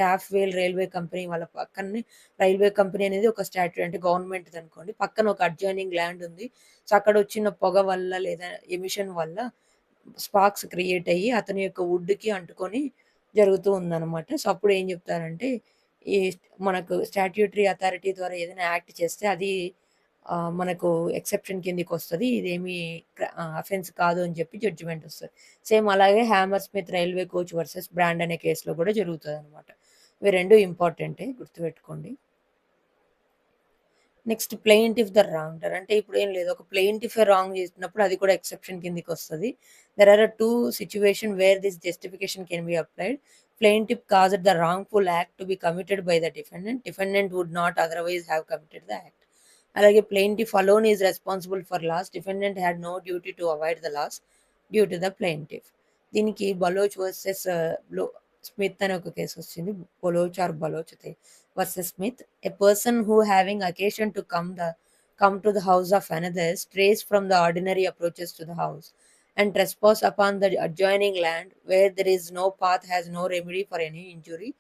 టాఫ్వేల్ రైల్వే కంపెనీ వాళ్ళ పక్కనే రైల్వే కంపెనీ అనేది ఒక స్టాట్యూట్ అంటే గవర్నమెంట్ అనుకోండి. పక్కన ఒక అడ్జాయినింగ్ ల్యాండ్ ఉంది. సో అక్కడ వచ్చిన పొగ వల్ల లేదా ఎమిషన్ వల్ల స్పార్క్స్ క్రియేట్ అయ్యి అతని యొక్క వుడ్కి అంటుకొని జరుగుతూ ఉందన్నమాట. సో అప్పుడు ఏం చెప్తారంటే ఈ మనకు స్టాట్యూటరీ అథారిటీ ద్వారా ఏదైనా యాక్ట్ చేస్తే అది మనకు ఎక్సెప్షన్ కిందికి వస్తుంది, ఇదేమి అఫెన్స్ కాదు అని చెప్పి జడ్జిమెంట్ వస్తుంది. సేమ్ అలాగే hammer Smith railway coach versus brand అనే కేసులో కూడా జరుగుతుంది అనమాట. ఇవి రెండు ఇంపార్టెంటే, గుర్తుపెట్టుకోండి. నెక్స్ట్ ప్లెయింటిఫ్ ద రాంగర్ అంటే ఇప్పుడు ఏం లేదు, ఒక ప్లెయింటిఫ్ రాంగ్ చేసినప్పుడు అది కూడా ఎక్సెప్షన్ కిందికి వస్తుంది. There are two situation where this justification can be applied. Plaintiff caused the wrongful act to be committed by the defendant. Defendant would not otherwise have committed the act. అలాగే plaintiff alone is responsible for loss. Defendant had no duty to avoid the loss due to the plaintiff. దీనికి బలోచ్ వర్సెస్ స్మిత్ అనే ఒక కేసు వచ్చింది. Baloch versus Smith. A person who having occasion to come to the house of another strays from the ordinary approaches to the house and trespass upon the adjoining land where there is no path has no remedy for any injury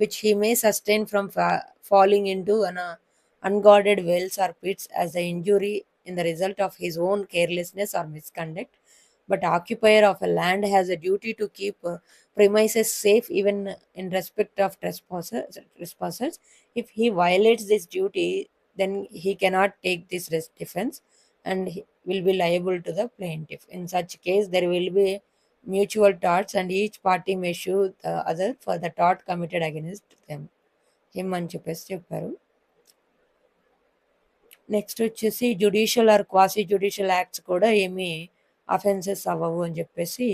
which he may sustain from falling into an unguarded wells or pits as the injury in the result of his own carelessness or misconduct. But occupier of a land has a duty to keep premises safe even in respect of trespassers. If he violates this duty, then he cannot take this defense and he will be liable to the plaintiff. In such case, there will be mutual torts and each party may sue the other for the tort committed against him అని చెప్పేసి చెప్పారు. నెక్స్ట్ వచ్చేసి judicial or quasi judicial acts కూడా ఏమీ అఫెన్సెస్ అవ్వవు అని చెప్పేసి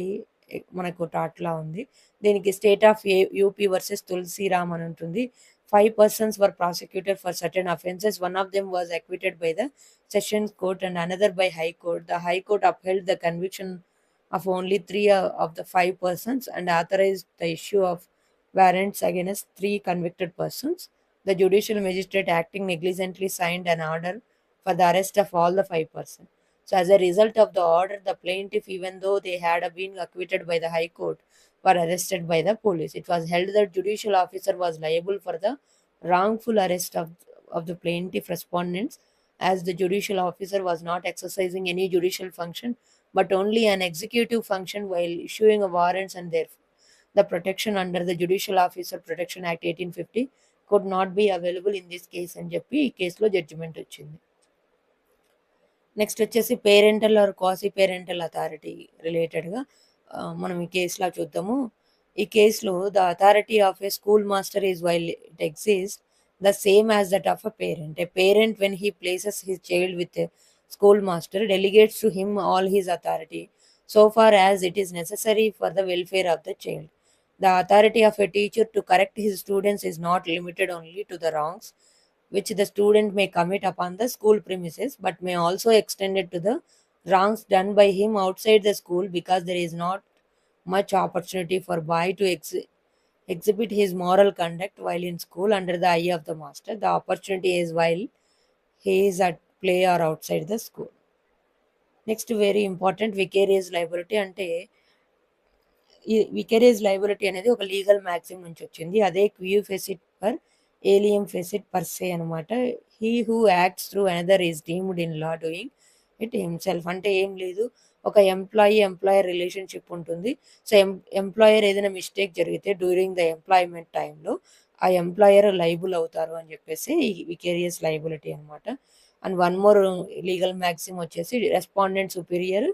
మనకు టాట్లా ఉంది. దీనికి state of UP versus Tulsiram అని ఉంటుంది. 5 persons were prosecuted for certain offences. One of them was acquitted by the Sessions Court and another by High Court. The High Court upheld the conviction of only 3 of the 5 persons and authorized the issue of warrants against 3 convicted persons. The judicial magistrate acting negligently signed an order for the arrest of all the 5 persons. So as a result of the order, the plaintiff, even though they had been acquitted by the High Court, were arrested by the police. It was held that judicial officer was liable for the wrongful arrest of the plaintiff respondents as the judicial officer was not exercising any judicial function but only an executive function while issuing a warrants, and therefore the protection under the Judicial Officer Protection Act 1850 could not be available in this case అని చెప్పి ఈ కేసులో జడ్జిమెంట్ వచ్చింది. నెక్స్ట్ వచ్చేసి parental or quasi parental authority రిలేటెడ్గా మనం ఈ కేసులో చూద్దాము. ఈ కేసులో the authority of a school master is while it exist the same as that of a parent. A parent when he places his child with school master delegates to him all his authority so far as it is necessary for the welfare of the child. The authority of a teacher to correct his students is not limited only to the wrongs which the student may commit upon the school premises, but may also extend it to the wrongs done by him outside the school, because there is not much opportunity for boy to exhibit his moral conduct while in school under the eye of the master. The opportunity is while he is at play or outside the school. Next, very important, vicarious liability అంటే ఈ వికేరియస్ లయబిలిటీ అనేది ఒక లీగల్ మ్యాక్సిమ్ నుంచి వచ్చింది. అదే క్యూ ఫెసిట్ పర్ ఏలియం ఫెసిట్ పర్ సే అనమాట. He who acts through another is deemed in law doing it himself. అంటే ఏం లేదు, ఒక ఎంప్లాయర్ రిలేషన్షిప్ ఉంటుంది. సో ఎంప్లాయర్ ఏదైనా మిస్టేక్ జరిగితే డ్యూరింగ్ ద ఎంప్లాయ్మెంట్ టైంలో ఆ ఎంప్లాయర్ లైబుల్ అవుతారు అని చెప్పేసి ఈ వికేరియస్ లయబిలిటీ అనమాట. And one more legal Maxim వచ్చేసి రెస్పాండెంట్ సుపీరియర్,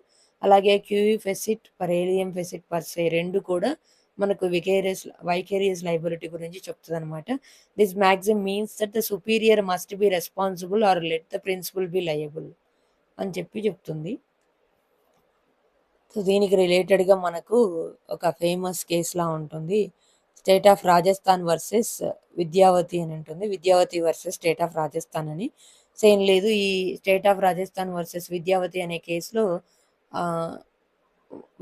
అలాగే క్యూఈ ఫెసిట్ పర్ ఏలియం ఫెసిట్ పర్ సే రెండు కూడా మనకు వైకేరియస్ లైబిలిటీ గురించి చెప్తుంది అనమాట. This maxim means that the superior must be responsible or let the principal be liable అని చెప్పి చెప్తుంది. సో దీనికి రిలేటెడ్గా మనకు ఒక ఫేమస్ కేసులా ఉంటుంది, state of Rajasthan versus Vidyavati అని ఉంటుంది. Vidyavati versus state of Rajasthan అని. సేమ్ లేదు, ఈ state of Rajasthan versus Vidyavati అనే కేసులో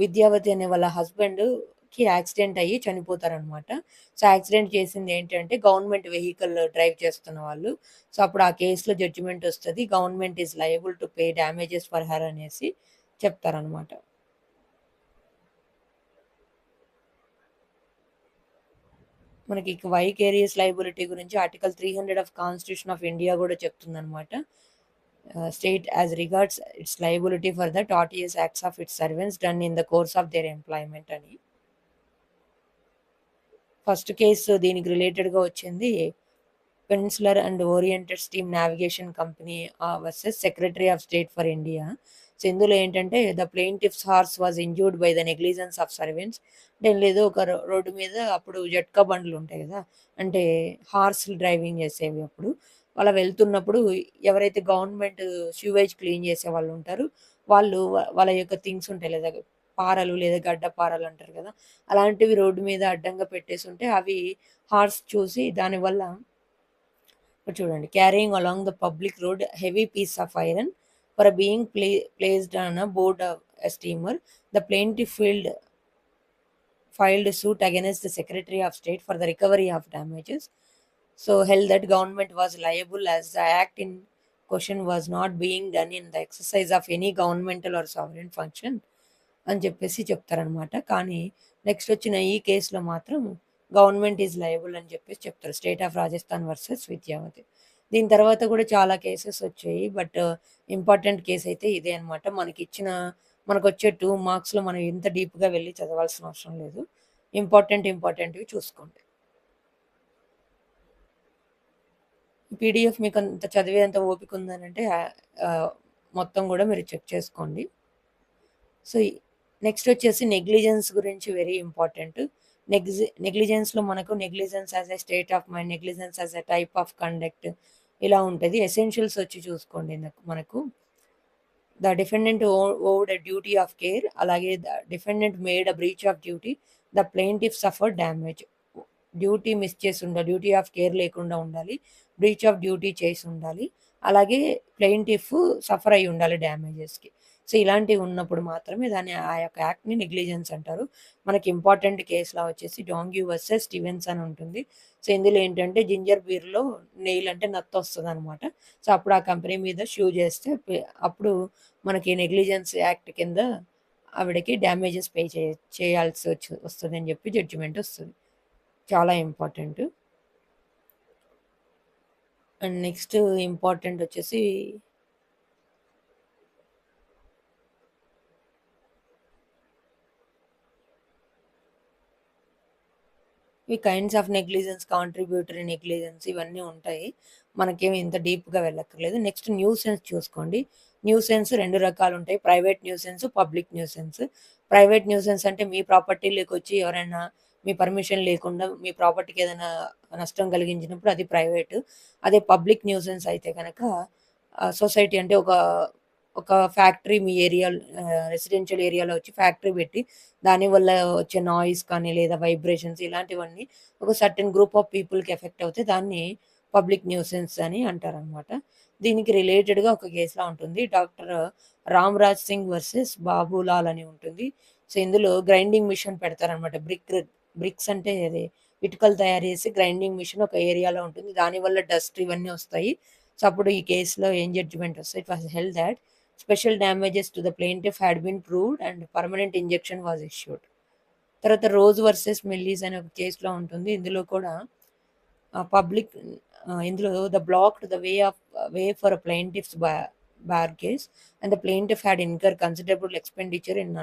విద్యావతి అనే వాళ్ళ హస్బెండ్కి యాక్సిడెంట్ అయ్యి చనిపోతారనమాట. సో యాక్సిడెంట్ చేసింది ఏంటంటే గవర్నమెంట్ వెహికల్ డ్రైవ్ చేస్తున్న వాళ్ళు. సో అప్పుడు ఆ కేసులో జడ్జిమెంట్ వస్తుంది, government is liable to pay damages for her అనేసి చెప్తారనమాట. మనకి వైకేరియస్ లయబిలిటీ గురించి article 300 of Constitution of India కూడా చెప్తుందనమాట. State as regards its liability for the tortious acts of its servants done in the course of their employment అని. ఫస్ట్ కేసు దీనికి రిలేటెడ్గా వచ్చింది Peninsular and Oriental Steam Navigation Company versus Secretary of State for India. So ఇందులో ఏంటంటే the plaintiff's horse was injured by the negligence of servants. అంటే లేదు, ఒక రోడ్డు మీద అప్పుడు జట్కా బండ్లు ఉంటాయి కదా, అంటే హార్స్ డ్రైవింగ్ చేసేవి. అప్పుడు వాళ్ళ వెళ్తున్నప్పుడు ఎవరైతే గవర్నమెంట్ స్యూవేజ్ క్లీన్ చేసే వాళ్ళు ఉంటారు, వాళ్ళు వాళ్ళ యొక్క థింగ్స్ ఉంటాయి, లేదా పారలు లేదా గడ్డ పారలు అంటారు కదా, అలాంటివి రోడ్డు మీద అడ్డంగా పెట్టేసి ఉంటే అవి హార్స్ చూసి దానివల్ల చూడండి, carrying along the public road heavy piece of iron for being placed on a board of a steamer. The plaintiff filed suit against the Secretary of State for the recovery of damages. So held that government was liable as the act in question was not being done in the exercise of any governmental or sovereign function అని చెప్పేసి చెప్తారనమాట. కానీ నెక్స్ట్ వచ్చిన ఈ కేసులో మాత్రం గవర్నమెంట్ ఈజ్ లయబుల్ అని చెప్పేసి చెప్తారు, state of Rajasthan versus Vidyavati. దీని తర్వాత కూడా చాలా కేసెస్ వచ్చాయి, బట్ ఇంపార్టెంట్ కేసు అయితే ఇదే అనమాట. మనకు వచ్చే 2 మార్క్స్లో మనం ఇంత డీప్గా వెళ్ళి చదవాల్సిన అవసరం లేదు, ఇంపార్టెంట్వి చూసుకోండి. పీడిఎఫ్ మీకు అంత చదివేంత ఓపిక ఉందనంటే మొత్తం కూడా మీరు చెక్ చేసుకోండి. సో నెక్స్ట్ వచ్చేసి నెగ్లిజెన్స్ గురించి వెరీ ఇంపార్టెంట్. నెగ్లిజెన్స్లో మనకు negligence as a state of mind, negligence as a type of conduct ఇలా ఉంటుంది. ఎసెన్షియల్స్ వచ్చి చూసుకోండి. మనకు the defendant owed a duty of care, అలాగే the defendant made a breach of duty, the plaintiff suffer damage. Duty miss చేసి ఉండాలి, డ్యూటీ ఆఫ్ కేర్ లేకుండా ఉండాలి, బ్రీచ్ ఆఫ్ డ్యూటీ చేసి ఉండాలి, అలాగే ప్లెయింటిఫ్ సఫర్ అయి ఉండాలి డ్యామేజెస్కి. సో ఇలాంటివి ఉన్నప్పుడు మాత్రమే ఆ యొక్క యాక్ట్ని నెగ్లిజెన్స్ అంటారు. మనకి ఇంపార్టెంట్ కేసులా వచ్చేసి డాంగ్యూ వర్సెస్ స్టీవెన్స్ అని ఉంటుంది. సో ఇందులో ఏంటంటే జింజర్ బీర్లో నెయిల్ అంటే నత్త వస్తుంది అనమాట. సో అప్పుడు ఆ కంపెనీ మీద షూ చేస్తే అప్పుడు మనకి నెగ్లిజెన్స్ యాక్ట్ కింద ఆవిడకి డ్యామేజెస్ పే చేయాల్సి వస్తుంది అని చెప్పి జడ్జిమెంట్ వస్తుంది. చాలా ఇంపార్టెంట్. అండ్ నెక్స్ట్ ఇంపార్టెంట్ వచ్చేసి ఈ kinds of negligence, contributory negligence ఇవన్నీ ఉంటాయి. మనకేమి ఇంత డీప్గా వెళ్ళక్కర్లేదు. నెక్స్ట్ న్యూసెన్స్ చూసుకోండి. న్యూసెన్స్ 2 రకాలు ఉంటాయి, private nuisance, public nuisance. Private nuisance అంటే మీ ప్రాపర్టీలోకి వచ్చి ఎవరైనా మీ పర్మిషన్ లేకుండా మీ ప్రాపర్టీకి ఏదైనా నష్టం కలిగించినప్పుడు అది ప్రైవేటు. అదే పబ్లిక్ న్యూసెన్స్ అయితే కనుక సొసైటీ అంటే ఒక ఫ్యాక్టరీ మీ రెసిడెన్షియల్ ఏరియాలో వచ్చి ఫ్యాక్టరీ పెట్టి దానివల్ల వచ్చే నాయిస్ కానీ లేదా వైబ్రేషన్స్ ఇలాంటివన్నీ ఒక సర్టెన్ గ్రూప్ ఆఫ్ పీపుల్కి ఎఫెక్ట్ అవుతే దాన్ని పబ్లిక్ న్యూసెన్స్ అని అంటారనమాట. దీనికి రిలేటెడ్‌గా ఒక కేసులా ఉంటుంది. డాక్టర్ రామ్‌రాజ్ సింగ్ వర్సెస్ బాబులాల్ అని ఉంటుంది. సో, ఇందులో గ్రైండింగ్ మిషన్ పెడతారనమాట. బ్రిక్స్ అంటే అది ఇటుకలు తయారు చేసి గ్రైండింగ్ మిషన్ ఒక ఏరియాలో ఉంటుంది. దానివల్ల డస్ట్ ఇవన్నీ వస్తాయి. సో, అప్పుడు ఈ కేసులో ఏం జడ్జిమెంట్ వస్తది. It was held that special damages to the plaintiff had been proved and permanent injunction was issued. తర్వాత రోజ్ వర్సెస్ మిల్లీస్ అనే ఒక కేసులో ఉంటుంది. ఇందులో కూడా పబ్లిక్ ఇందులో the blocked the way for plaintiff's barges and the plaintiff had incur considerable expenditure in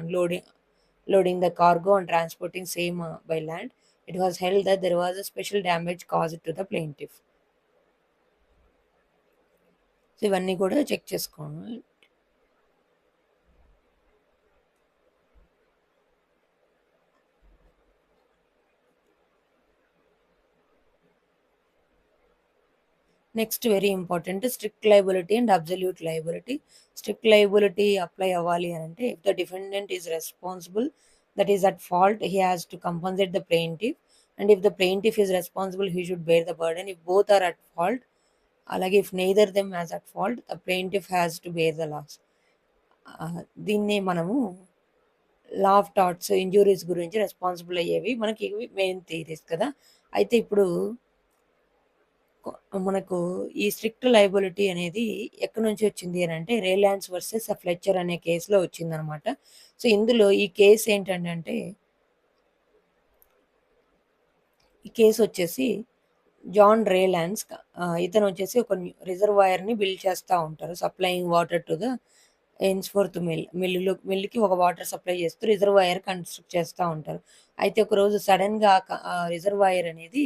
loading the cargo and transporting same by land. It was held that there was a special damage caused to the plaintiff. So, ఇవన్నీ కూడా చెక్ చేసుకోండి. Next very important strict liability and absolute liability. Strict liability apply అవ్వాలి అనంటే if the defendant is responsible that is at fault he has to compensate the plaintiff and if the plaintiff is responsible he should bear the burden if both are at fault. అలాగే if neither them has at fault the plaintiff has to bear the loss. దీన్నే మనము లా ఆఫ్ టార్ట్స్ ఇంజురీస్ గురించి రెస్పాన్సిబుల్ అయ్యేవి మనకి ఇవి మెయిన్ థియరీస్ కదా. అయితే ఇప్పుడు మనకు ఈ స్ట్రిక్ట్ లయబిలిటీ అనేది ఎక్కడి నుంచి వచ్చింది అని అంటే రిలయన్స్ వర్సెస్ ఫ్లెచర్ అనే కేసులో వచ్చిందనమాట. సో, ఇందులో ఈ కేసు ఏంటంటే ఈ కేసు వచ్చేసి జాన్ రేలాన్స్ ఇతను వచ్చేసి ఒక రిజర్వాయర్‌ని బిల్డ్ చేస్తా ఉంటారు. సప్లయింగ్ వాటర్ టు ద ఎయిన్స్‌ఫోర్త్ మిల్‌కి ఒక వాటర్ సప్లై చేస్తూ రిజర్వాయర్ కన్‌స్ట్రక్ట్ చేస్తా ఉంటారు. అయితే ఒకరోజు సడెన్‌గా రిజర్వాయర్ అనేది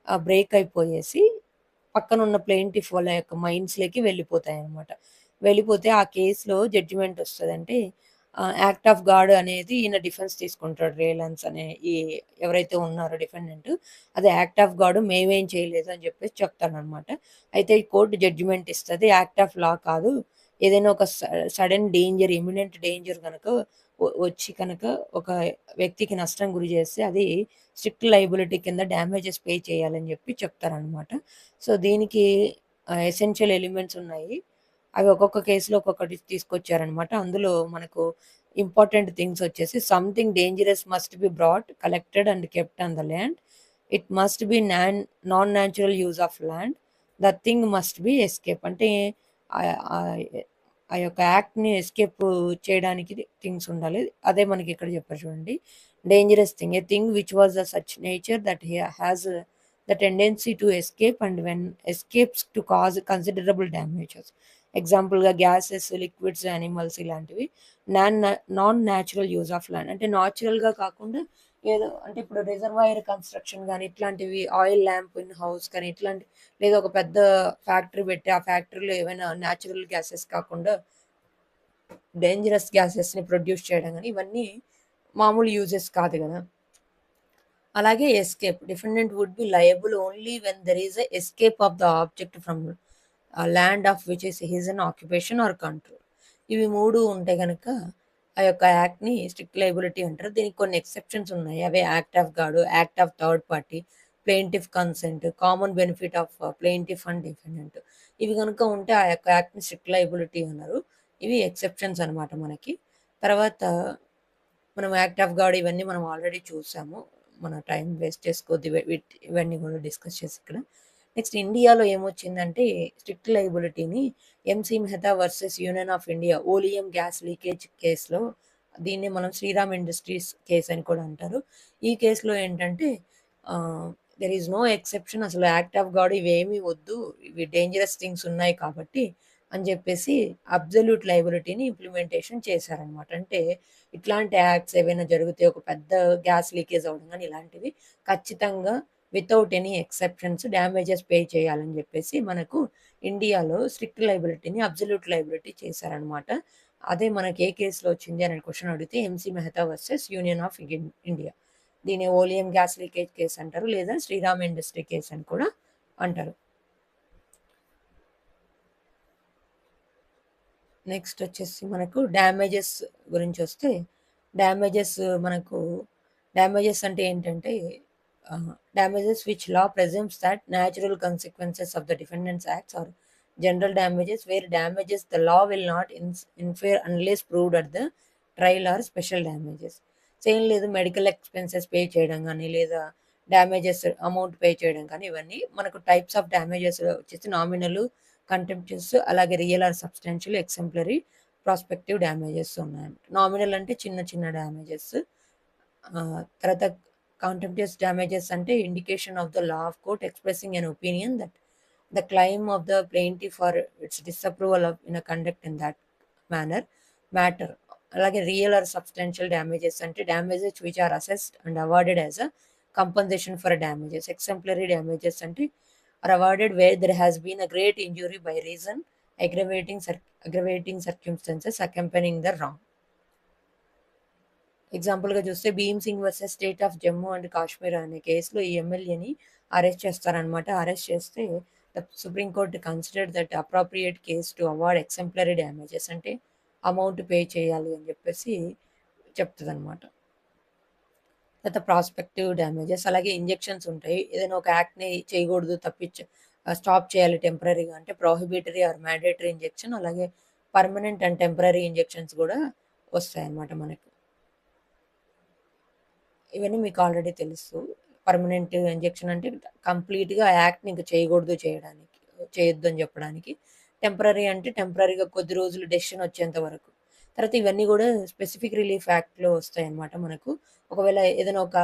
బ్రేక్ అయిపోయేసి పక్కనున్న ప్లెయింటిఫ్ వాళ్ళ యొక్క మైండ్స్‌లోకి వెళ్ళిపోతాయన్నమాట. వెళ్ళిపోతే ఆ కేస్‌లో జడ్జిమెంట్ వస్తదంటే యాక్ట్ ఆఫ్ గాడ్ అనేది ఈయన డిఫెన్స్ తీసుకుంటాడు. రేలన్స్ అనే ఈ ఎవరైతే ఉన్నారో డిఫెండెంట్ అది యాక్ట్ ఆఫ్ గాడ్ మేమేం చేయలేదు అని చెప్పేసి చెప్తాడనమాట. అయితే ఈ కోర్ట్ జడ్జిమెంట్ ఇస్తది. యాక్ట్ ఆఫ్ లా కాదు. ఏదైనా ఒక సడెన్ డేంజర్, ఇమ్మినెంట్ డేంజర్ గనక వచ్చి కనుక ఒక వ్యక్తికి నష్టం గురి చేస్తే అది స్ట్రిక్ట్ లయబిలిటీ కింద డ్యామేజెస్ పే చేయాలని చెప్పి చెప్తారనమాట. సో, దీనికి ఎసెన్షియల్ ఎలిమెంట్స్ ఉన్నాయి. అవి ఒక్కొక్క కేసులో ఒక్కొక్కటి తీసుకొచ్చారనమాట. అందులో మనకు ఇంపార్టెంట్ థింగ్స్ వచ్చేసి something dangerous must be brought, collected and kept on the land. It must be non natural use of land. The thing must be escape. అంటే ఆహ్, ఆహ్, ఆ యొక్క యాక్ట్‌ని ఎస్కేప్ చేయడానికి థింగ్స్ ఉండాలి. అదే మనకి ఇక్కడ చెప్పారు చూడండి. Dangerous thing. A thing which was of such nature that has the tendency to escape and when escapes to cause considerable damages. ఎగ్జాంపుల్‌గా గ్యాసెస్, లిక్విడ్స్, యానిమల్స్ ఇలాంటివి. Non non natural use of land అంటే న్యాచురల్‌గా కాకుండా ఏదో అంటే ఇప్పుడు రిజర్వాయర్ కన్‌స్ట్రక్షన్ గాని ఇట్లాంటివి ఆయిల్ ల్యాంప్ ఇన్ హౌస్ కానీ ఇట్లాంటి లేదా ఒక పెద్ద ఫ్యాక్టరీ పెట్టి ఆ ఫ్యాక్టరీలో ఏవైనా న్యాచురల్ గ్యాసెస్ కాకుండా డేంజరస్ గ్యాసెస్‌ని ప్రొడ్యూస్ చేయడం గాని ఇవన్నీ మామూలు యూజెస్ కాదు గదా. అలాగే escape. Defendant would be liable only when there is a escape of the object from land of which is his in occupation or control. ఇవి 3 ఉంటే గనక ఆ యొక్క యాక్ట్‌ని స్ట్రిక్ట్ లయబిలిటీ అంటారు. దీనికి కొన్ని ఎక్సెప్షన్స్ ఉన్నాయి. అవే act of God, act of third party, plaintiff consent, common benefit of plaintiff and defendant. ఇవి గనుక ఉంటే ఆ యొక్క యాక్ట్‌ని స్ట్రిక్ట్ లయబిలిటీ అన్నారు. ఇవి ఎక్సెప్షన్స్ అనమాట మనకి. తర్వాత మనం యాక్ట్ ఆఫ్ గాడ్ ఇవన్నీ మనం ఆల్రెడీ చూసాము. మన టైం వేస్ట్ చేసుకోవద్దు ఇవన్నీ కూడా డిస్కస్ చేసి ఇక్కడ. నెక్స్ట్ ఇండియాలో ఏమొచ్చిందంటే స్ట్రిక్ట్ లయబిలిటీని MC Mehta versus union of India oleum gas leakage కేస్‌లో దీన్ని మనం శ్రీరామ్ ఇండస్ట్రీస్ కేస్ అని కూడా అంటారు. ఈ కేస్‌లో ఏంటంటే దేర్ ఈస్ నో ఎక్సెప్షన్ అసలు యాక్ట్ ఆఫ్ గాడ్ ఇవేమీ వద్దు. ఇవి డేంజరస్ థింగ్స్ ఉన్నాయి కాబట్టి అని చెప్పేసి అబ్సల్యూట్ లయబిలిటీని ఇంప్లిమెంటేషన్ చేశారనమాట. అంటే ఇట్లాంటి యాక్ట్స్ ఏవైనా జరిగితే ఒక పెద్ద గ్యాస్ లీకేజ్ అవ్వడం గాని ఇలాంటివి ఖచ్చితంగా without any exceptions damages pay చేయాలని జెప్పేసి మనకు ఇండియాలో స్ట్రిక్ట్ లయబిలిటీని అబ్సల్యూట్ లయబిలిటీ చేశారనమాట. అదే మనకి ఏ కేస్‌లో వచ్చింది అనే క్వెషన్ అడిగితే MC Mehta versus union of India. దీన్ని ఓలియం గ్యాస్ లీకేజ్ కేస్ అంటారు. లేదా శ్రీరామ్ ఇండస్ట్రీ కేస్ అని కూడా అంటారు. నెక్స్ట్ వచ్చేసి మనకు డ్యామేజెస్ గురించొస్తే డ్యామేజెస్ మనకు డ్యామేజెస్ అంటే ఏంటంటే damages which law presumes that natural consequences of the defendant's acts or general damages where damages the law will not infer unless proved at the trial or special damages. Same లేదు మెడికల్ ఎక్స్పెన్సెస్ పే చేయడం కానీ లేదా డ్యామేజెస్ అమౌంట్ పే చేయడం కానీ ఇవన్నీ మనకు టైప్స్ ఆఫ్ డ్యామేజెస్ వచ్చేసి నామినల్, కంటెంప్చుయస్, అలాగే real or substantial, exemplary, prospective damages ఉన్నాయి. నామినల్ అంటే చిన్న చిన్న డ్యామేజెస్. తర్వాత కాంటెంప్చుయస్ డ్యామేజెస్ అంటే indication of the law of court expressing an opinion that the claim of the plaintiff for its disapproval of in a conduct in that matter. అలాగే రియల్ ఆర్ సబ్స్టాన్షియల్ డ్యామేజెస్ అంటే damages which are assessed and awarded as a compensation for damages. Exemplary damages అంటే are awarded where there has been a great injury by reason aggravating circumstances accompanying the wrong. ఎగ్జాంపుల్గా చూస్తే Bhim Singh versus state of Jammu and Kashmir అనే కేసులో ఈ ఎమ్మెల్యేని అరెస్ట్ చేస్తారనమాట. అరెస్ట్ చేస్తే the Supreme Court considered that appropriate case to award exemplary damages అంటే అమౌంట్ పే చేయాలి అని చెప్పేసి చెప్తుంది అనమాట. తర్వాత ప్రాస్పెక్టివ్ డ్యామేజెస్ అలాగే ఇంజెక్షన్స్ ఉంటాయి. ఏదైనా ఒక యాక్ట్ని చేయకూడదు స్టాప్ చేయాలి టెంపరీగా అంటే ప్రోహిబిటరీ ఆర్ మ్యాండేటరీ ఇంజెక్షన్, అలాగే పర్మనెంట్ అండ్ టెంపరీ ఇంజెక్షన్స్ కూడా వస్తాయి అన్నమాట మనకు. ఇవన్నీ మీకు ఆల్రెడీ తెలుసు. పర్మనెంట్ ఇంజెక్షన్ అంటే కంప్లీట్గా యాక్ట్ని ఇంకా చేయొద్దు అని చెప్పడానికి. టెంపరీ అంటే టెంపరీగా కొద్ది రోజులు డెసిషన్ వచ్చేంత వరకు. తర్వాత ఇవన్నీ కూడా స్పెసిఫిక్ రిలీఫ్ యాక్ట్లో వస్తాయి అన్నమాట మనకు. ఒకవేళ ఏదైనా ఒక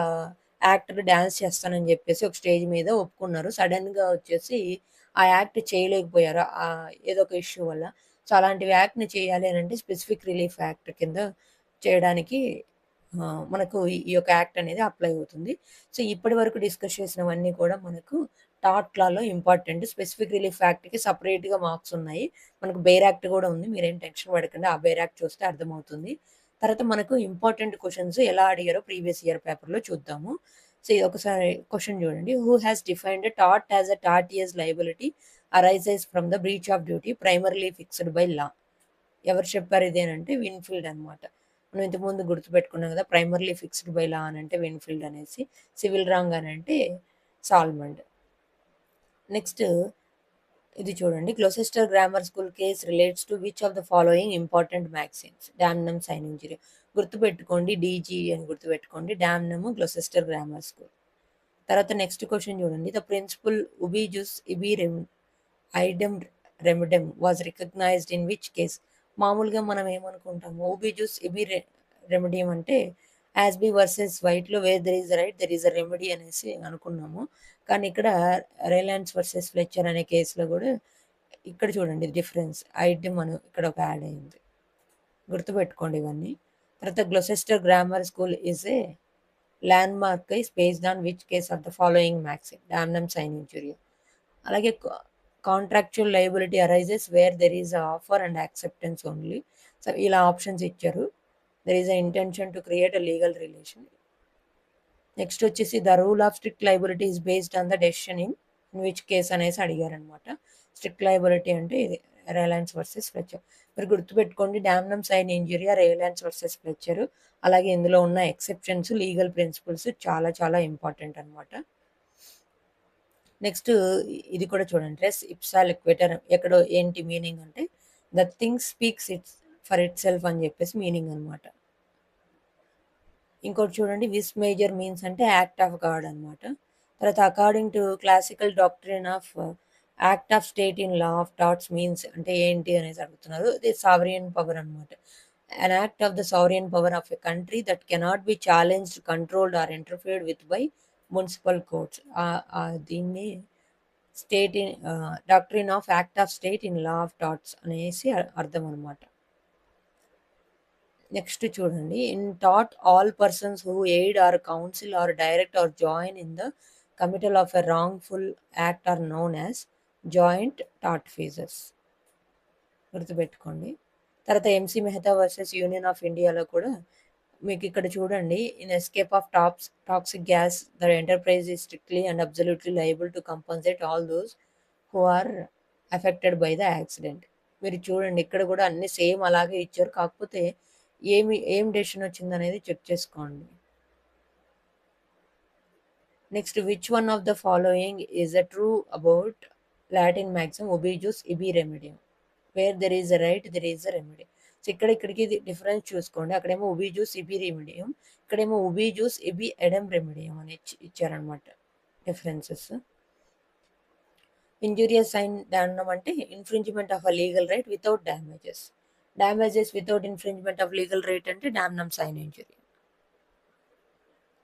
యాక్టర్ డ్యాన్స్ చేస్తానని చెప్పేసి ఒక స్టేజ్ మీద ఒప్పుకున్నారు, సడన్గా వచ్చేసి ఆ యాక్ట్ చేయలేకపోయారు ఏదో ఒక ఇష్యూ వల్ల. సో అలాంటి యాక్ట్ని చేయాలి అని అంటే స్పెసిఫిక్ రిలీఫ్ యాక్ట్ కింద చేయడానికి మనకు ఈ యొక్క యాక్ట్ అనేది అప్లై అవుతుంది. సో ఇప్పటి వరకు డిస్కస్ చేసినవన్నీ కూడా మనకు టాట్ లాలో ఇంపార్టెంట్. స్పెసిఫిక్ రిలీఫ్ యాక్ట్కి సపరేట్గా మార్క్స్ ఉన్నాయి. మనకు బెయిర్ యాక్ట్ కూడా ఉంది, మీరేం టెన్షన్ పడకండి, ఆ బెయిర్ యాక్ట్ చూస్తే అర్థమవుతుంది. తర్వాత మనకు ఇంపార్టెంట్ క్వశ్చన్స్ ఎలా అడిగారో ప్రీవియస్ ఇయర్ పేపర్లో చూద్దాము. సో ఇది ఒకసారి క్వశ్చన్ చూడండి. హూ హ్యాస్ డిఫైన్డ్ టాట్ as a tortious liability arises from the breach of duty primarily fixed by law. ఎవరు చెప్పారు ఇదేనంటే విన్ఫీల్డ్ అనమాట. మనం ఇంతకుముందు గుర్తుపెట్టుకున్నాం కదా, ప్రైమర్లీ ఫిక్స్డ్ బై లా అని అంటే విన్ఫీల్డ్ అనేసి, సివిల్ రాంగ్ అని అంటే సాల్మండ్. నెక్స్ట్ ఇది చూడండి. Gloucester grammar school case relates to which of the following important magazines. Damnum, sine injury గుర్తుపెట్టుకోండి, డీజీ అని గుర్తుపెట్టుకోండి. Damnum Gloucester grammar school. తర్వాత నెక్స్ట్ క్వశ్చన్ చూడండి. The principle ubi jus ibi idem remedium was recognised in which case. మామూలుగా మనం ఏమనుకుంటాము, ఉబీ జుస్ ఇబీ రెమిడియం అంటే యాస్బీ వర్సెస్ వైట్లో where there is right there is a remedy అనేసి అనుకున్నాము. కానీ ఇక్కడ రిలయన్స్ వర్సెస్ ఫ్లెచర్ అనే కేసులో కూడా ఇక్కడ చూడండి డిఫరెన్స్, ఐడమ్ అని ఇక్కడ ఒక యాడ్ అయింది. గుర్తుపెట్టుకోండి ఇవన్నీ. తర్వాత Gloucester grammar school is a landmark is based on which case of the following maxim. Damnum, sine injuria. అలాగే contractual liability arises where there is offer and acceptance only. So ఇలా ఆప్షన్స్ ఇచ్చారు. There is a intention to create a legal relation. Next వచ్చేసి the rule of strict liability is based on the decision in which case అనేసి అడిగారనమాట. స్ట్రిక్ట్ లయబిలిటీ అంటే ఇది రిలయన్స్ వర్సెస్ ఫ్లెచర్. మీరు గుర్తుపెట్టుకోండి, డామ్నమ్, సైన్ ఇంజూరియా, రిలయన్స్ వర్సెస్ ఫ్లెచర్. అలాగే ఇందులో ఉన్న ఎక్సెప్షన్స్, లీగల్ ప్రిన్సిపల్స్ చాలా చాలా ఇంపార్టెంట్ అనమాట. నెక్స్ట్ ఇది కూడా చూడండి. రెస్ ఇప్సా లిక్విటర్ ఎక్కడో ఏంటి మీనింగ్ అంటే the thing speaks for it self అని చెప్పేసి మీనింగ్ అనమాట. ఇంకోటి చూడండి, విస్ మేజర్ మీన్స్ అంటే యాక్ట్ ఆఫ్ గాడ్ అనమాట. తర్వాత according to classical doctrine of act of state in law of touts means అంటే ఏంటి అనేసి అడుగుతున్నారు. ఇది సావరియన్ పవర్ అనమాట. an act of the sovereign power of a country that cannot be challenged, controlled or interfered with by municipal courts. దీన్ని state in doctrine of act of state in law of torts అనేసి అర్థం అనమాట. నెక్స్ట్ చూడండి, ఇన్ టాట్ all persons who aid or counsel or direct or join in the committal of a wrongful act or known as joint tortfeasors. గుర్తుపెట్టుకోండి. తర్వాత MC Mehta versus union of ఇండియాలో కూడా మీకు ఇక్కడ చూడండి, in escape of toxic gas the enterprise is strictly and absolutely liable to compensate all those who are affected by the accident. మీరు చూడండి ఇక్కడ కూడా అన్ని సేమ్ అలాగే ఇచ్చారు, కాకపోతే ఏం డెసిషన్ వచ్చింది అనేది చెక్ చేసుకోండి. Next which one of the following is a true about Latin maxim ubi jus ibi remedium, where there is a right there is a remedy. So ఇక్కడికి డిఫరెన్స్ చూసుకోండి. అక్కడేమో ఉబి జూస్ ఇబి రెమిడియం, ఇక్కడేమో ఉబి జూస్ ఇబి ఎడమ్ రెమిడియం అని ఇచ్చారనమాట డిఫరెన్సెస్. ఇంజూరియస్ సైన్ డామనం అంటే infringement of a legal right without damages. Damages without infringement of legal right అంటే డామనం సైన్ ఇంజురీ.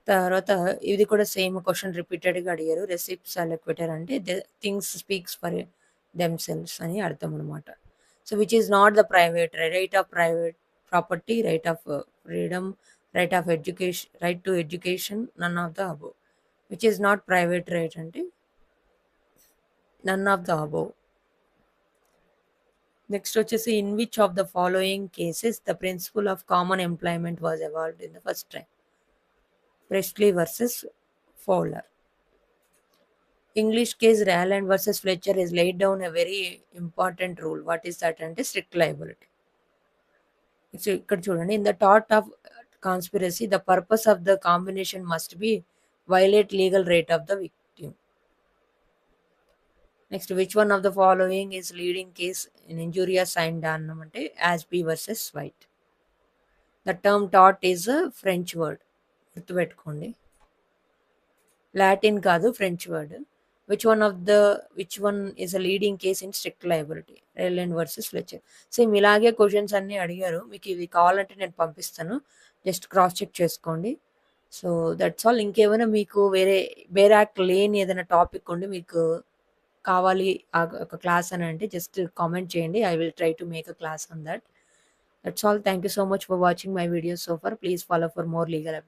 తర్వాత ఇది కూడా సేమ్ క్వశ్చన్ రిపీటెడ్గా అడిగారు. రెసిప్ట్స్ అలెక్విటర్ అంటే థింగ్స్ స్పీక్స్ ఫర్ దెమ్సెల్వ్స్ అని అర్థం అనమాట. So which is not the private right of private property, right of freedom, right of education, right to education, none of the above. Which is not private right అంటే none of the above. Next వచ్చేసి in which of the following cases the principle of common employment was evolved in the first time. Priestley versus Fowler. English case Rylands versus Fletcher is laid down a very important rule. What is that అంటే strict liability. సో ఇక్కడ చూడండి, ఇన్ ద థాట్ of conspiracy the purpose of the combination must be violate legal right of the victim. Next which one of the following is leading case in injurious sine damnum అంటే Ashby versus White. The term టాట్ ఈజ్ అ ఫ్రెంచ్ వర్డ్, గుర్తుపెట్టుకోండి, లాటిన్ కాదు, French word. Which one is a leading case in strict liability, Rylands versus Fletcher. Same ఇలాగే క్వశ్చన్స్ అన్ని అడిగారు. మీకు ఇది కావాలంటే నేను పంపిస్తాను, జస్ట్ క్రాస్ చెక్ చేసుకోండి. So that's all. ఇంకేమైనా మీకు వేరే యాక్ట్ లేని ఏదైనా టాపిక్ ఉండి మీకు కావాలి ఒక క్లాస్ అని అంటే జస్ట్ కామెంట్ చేయండి. I will try to make a class on that. That's all. Thank you so much for watching my videos so far. Please follow for more legal updates.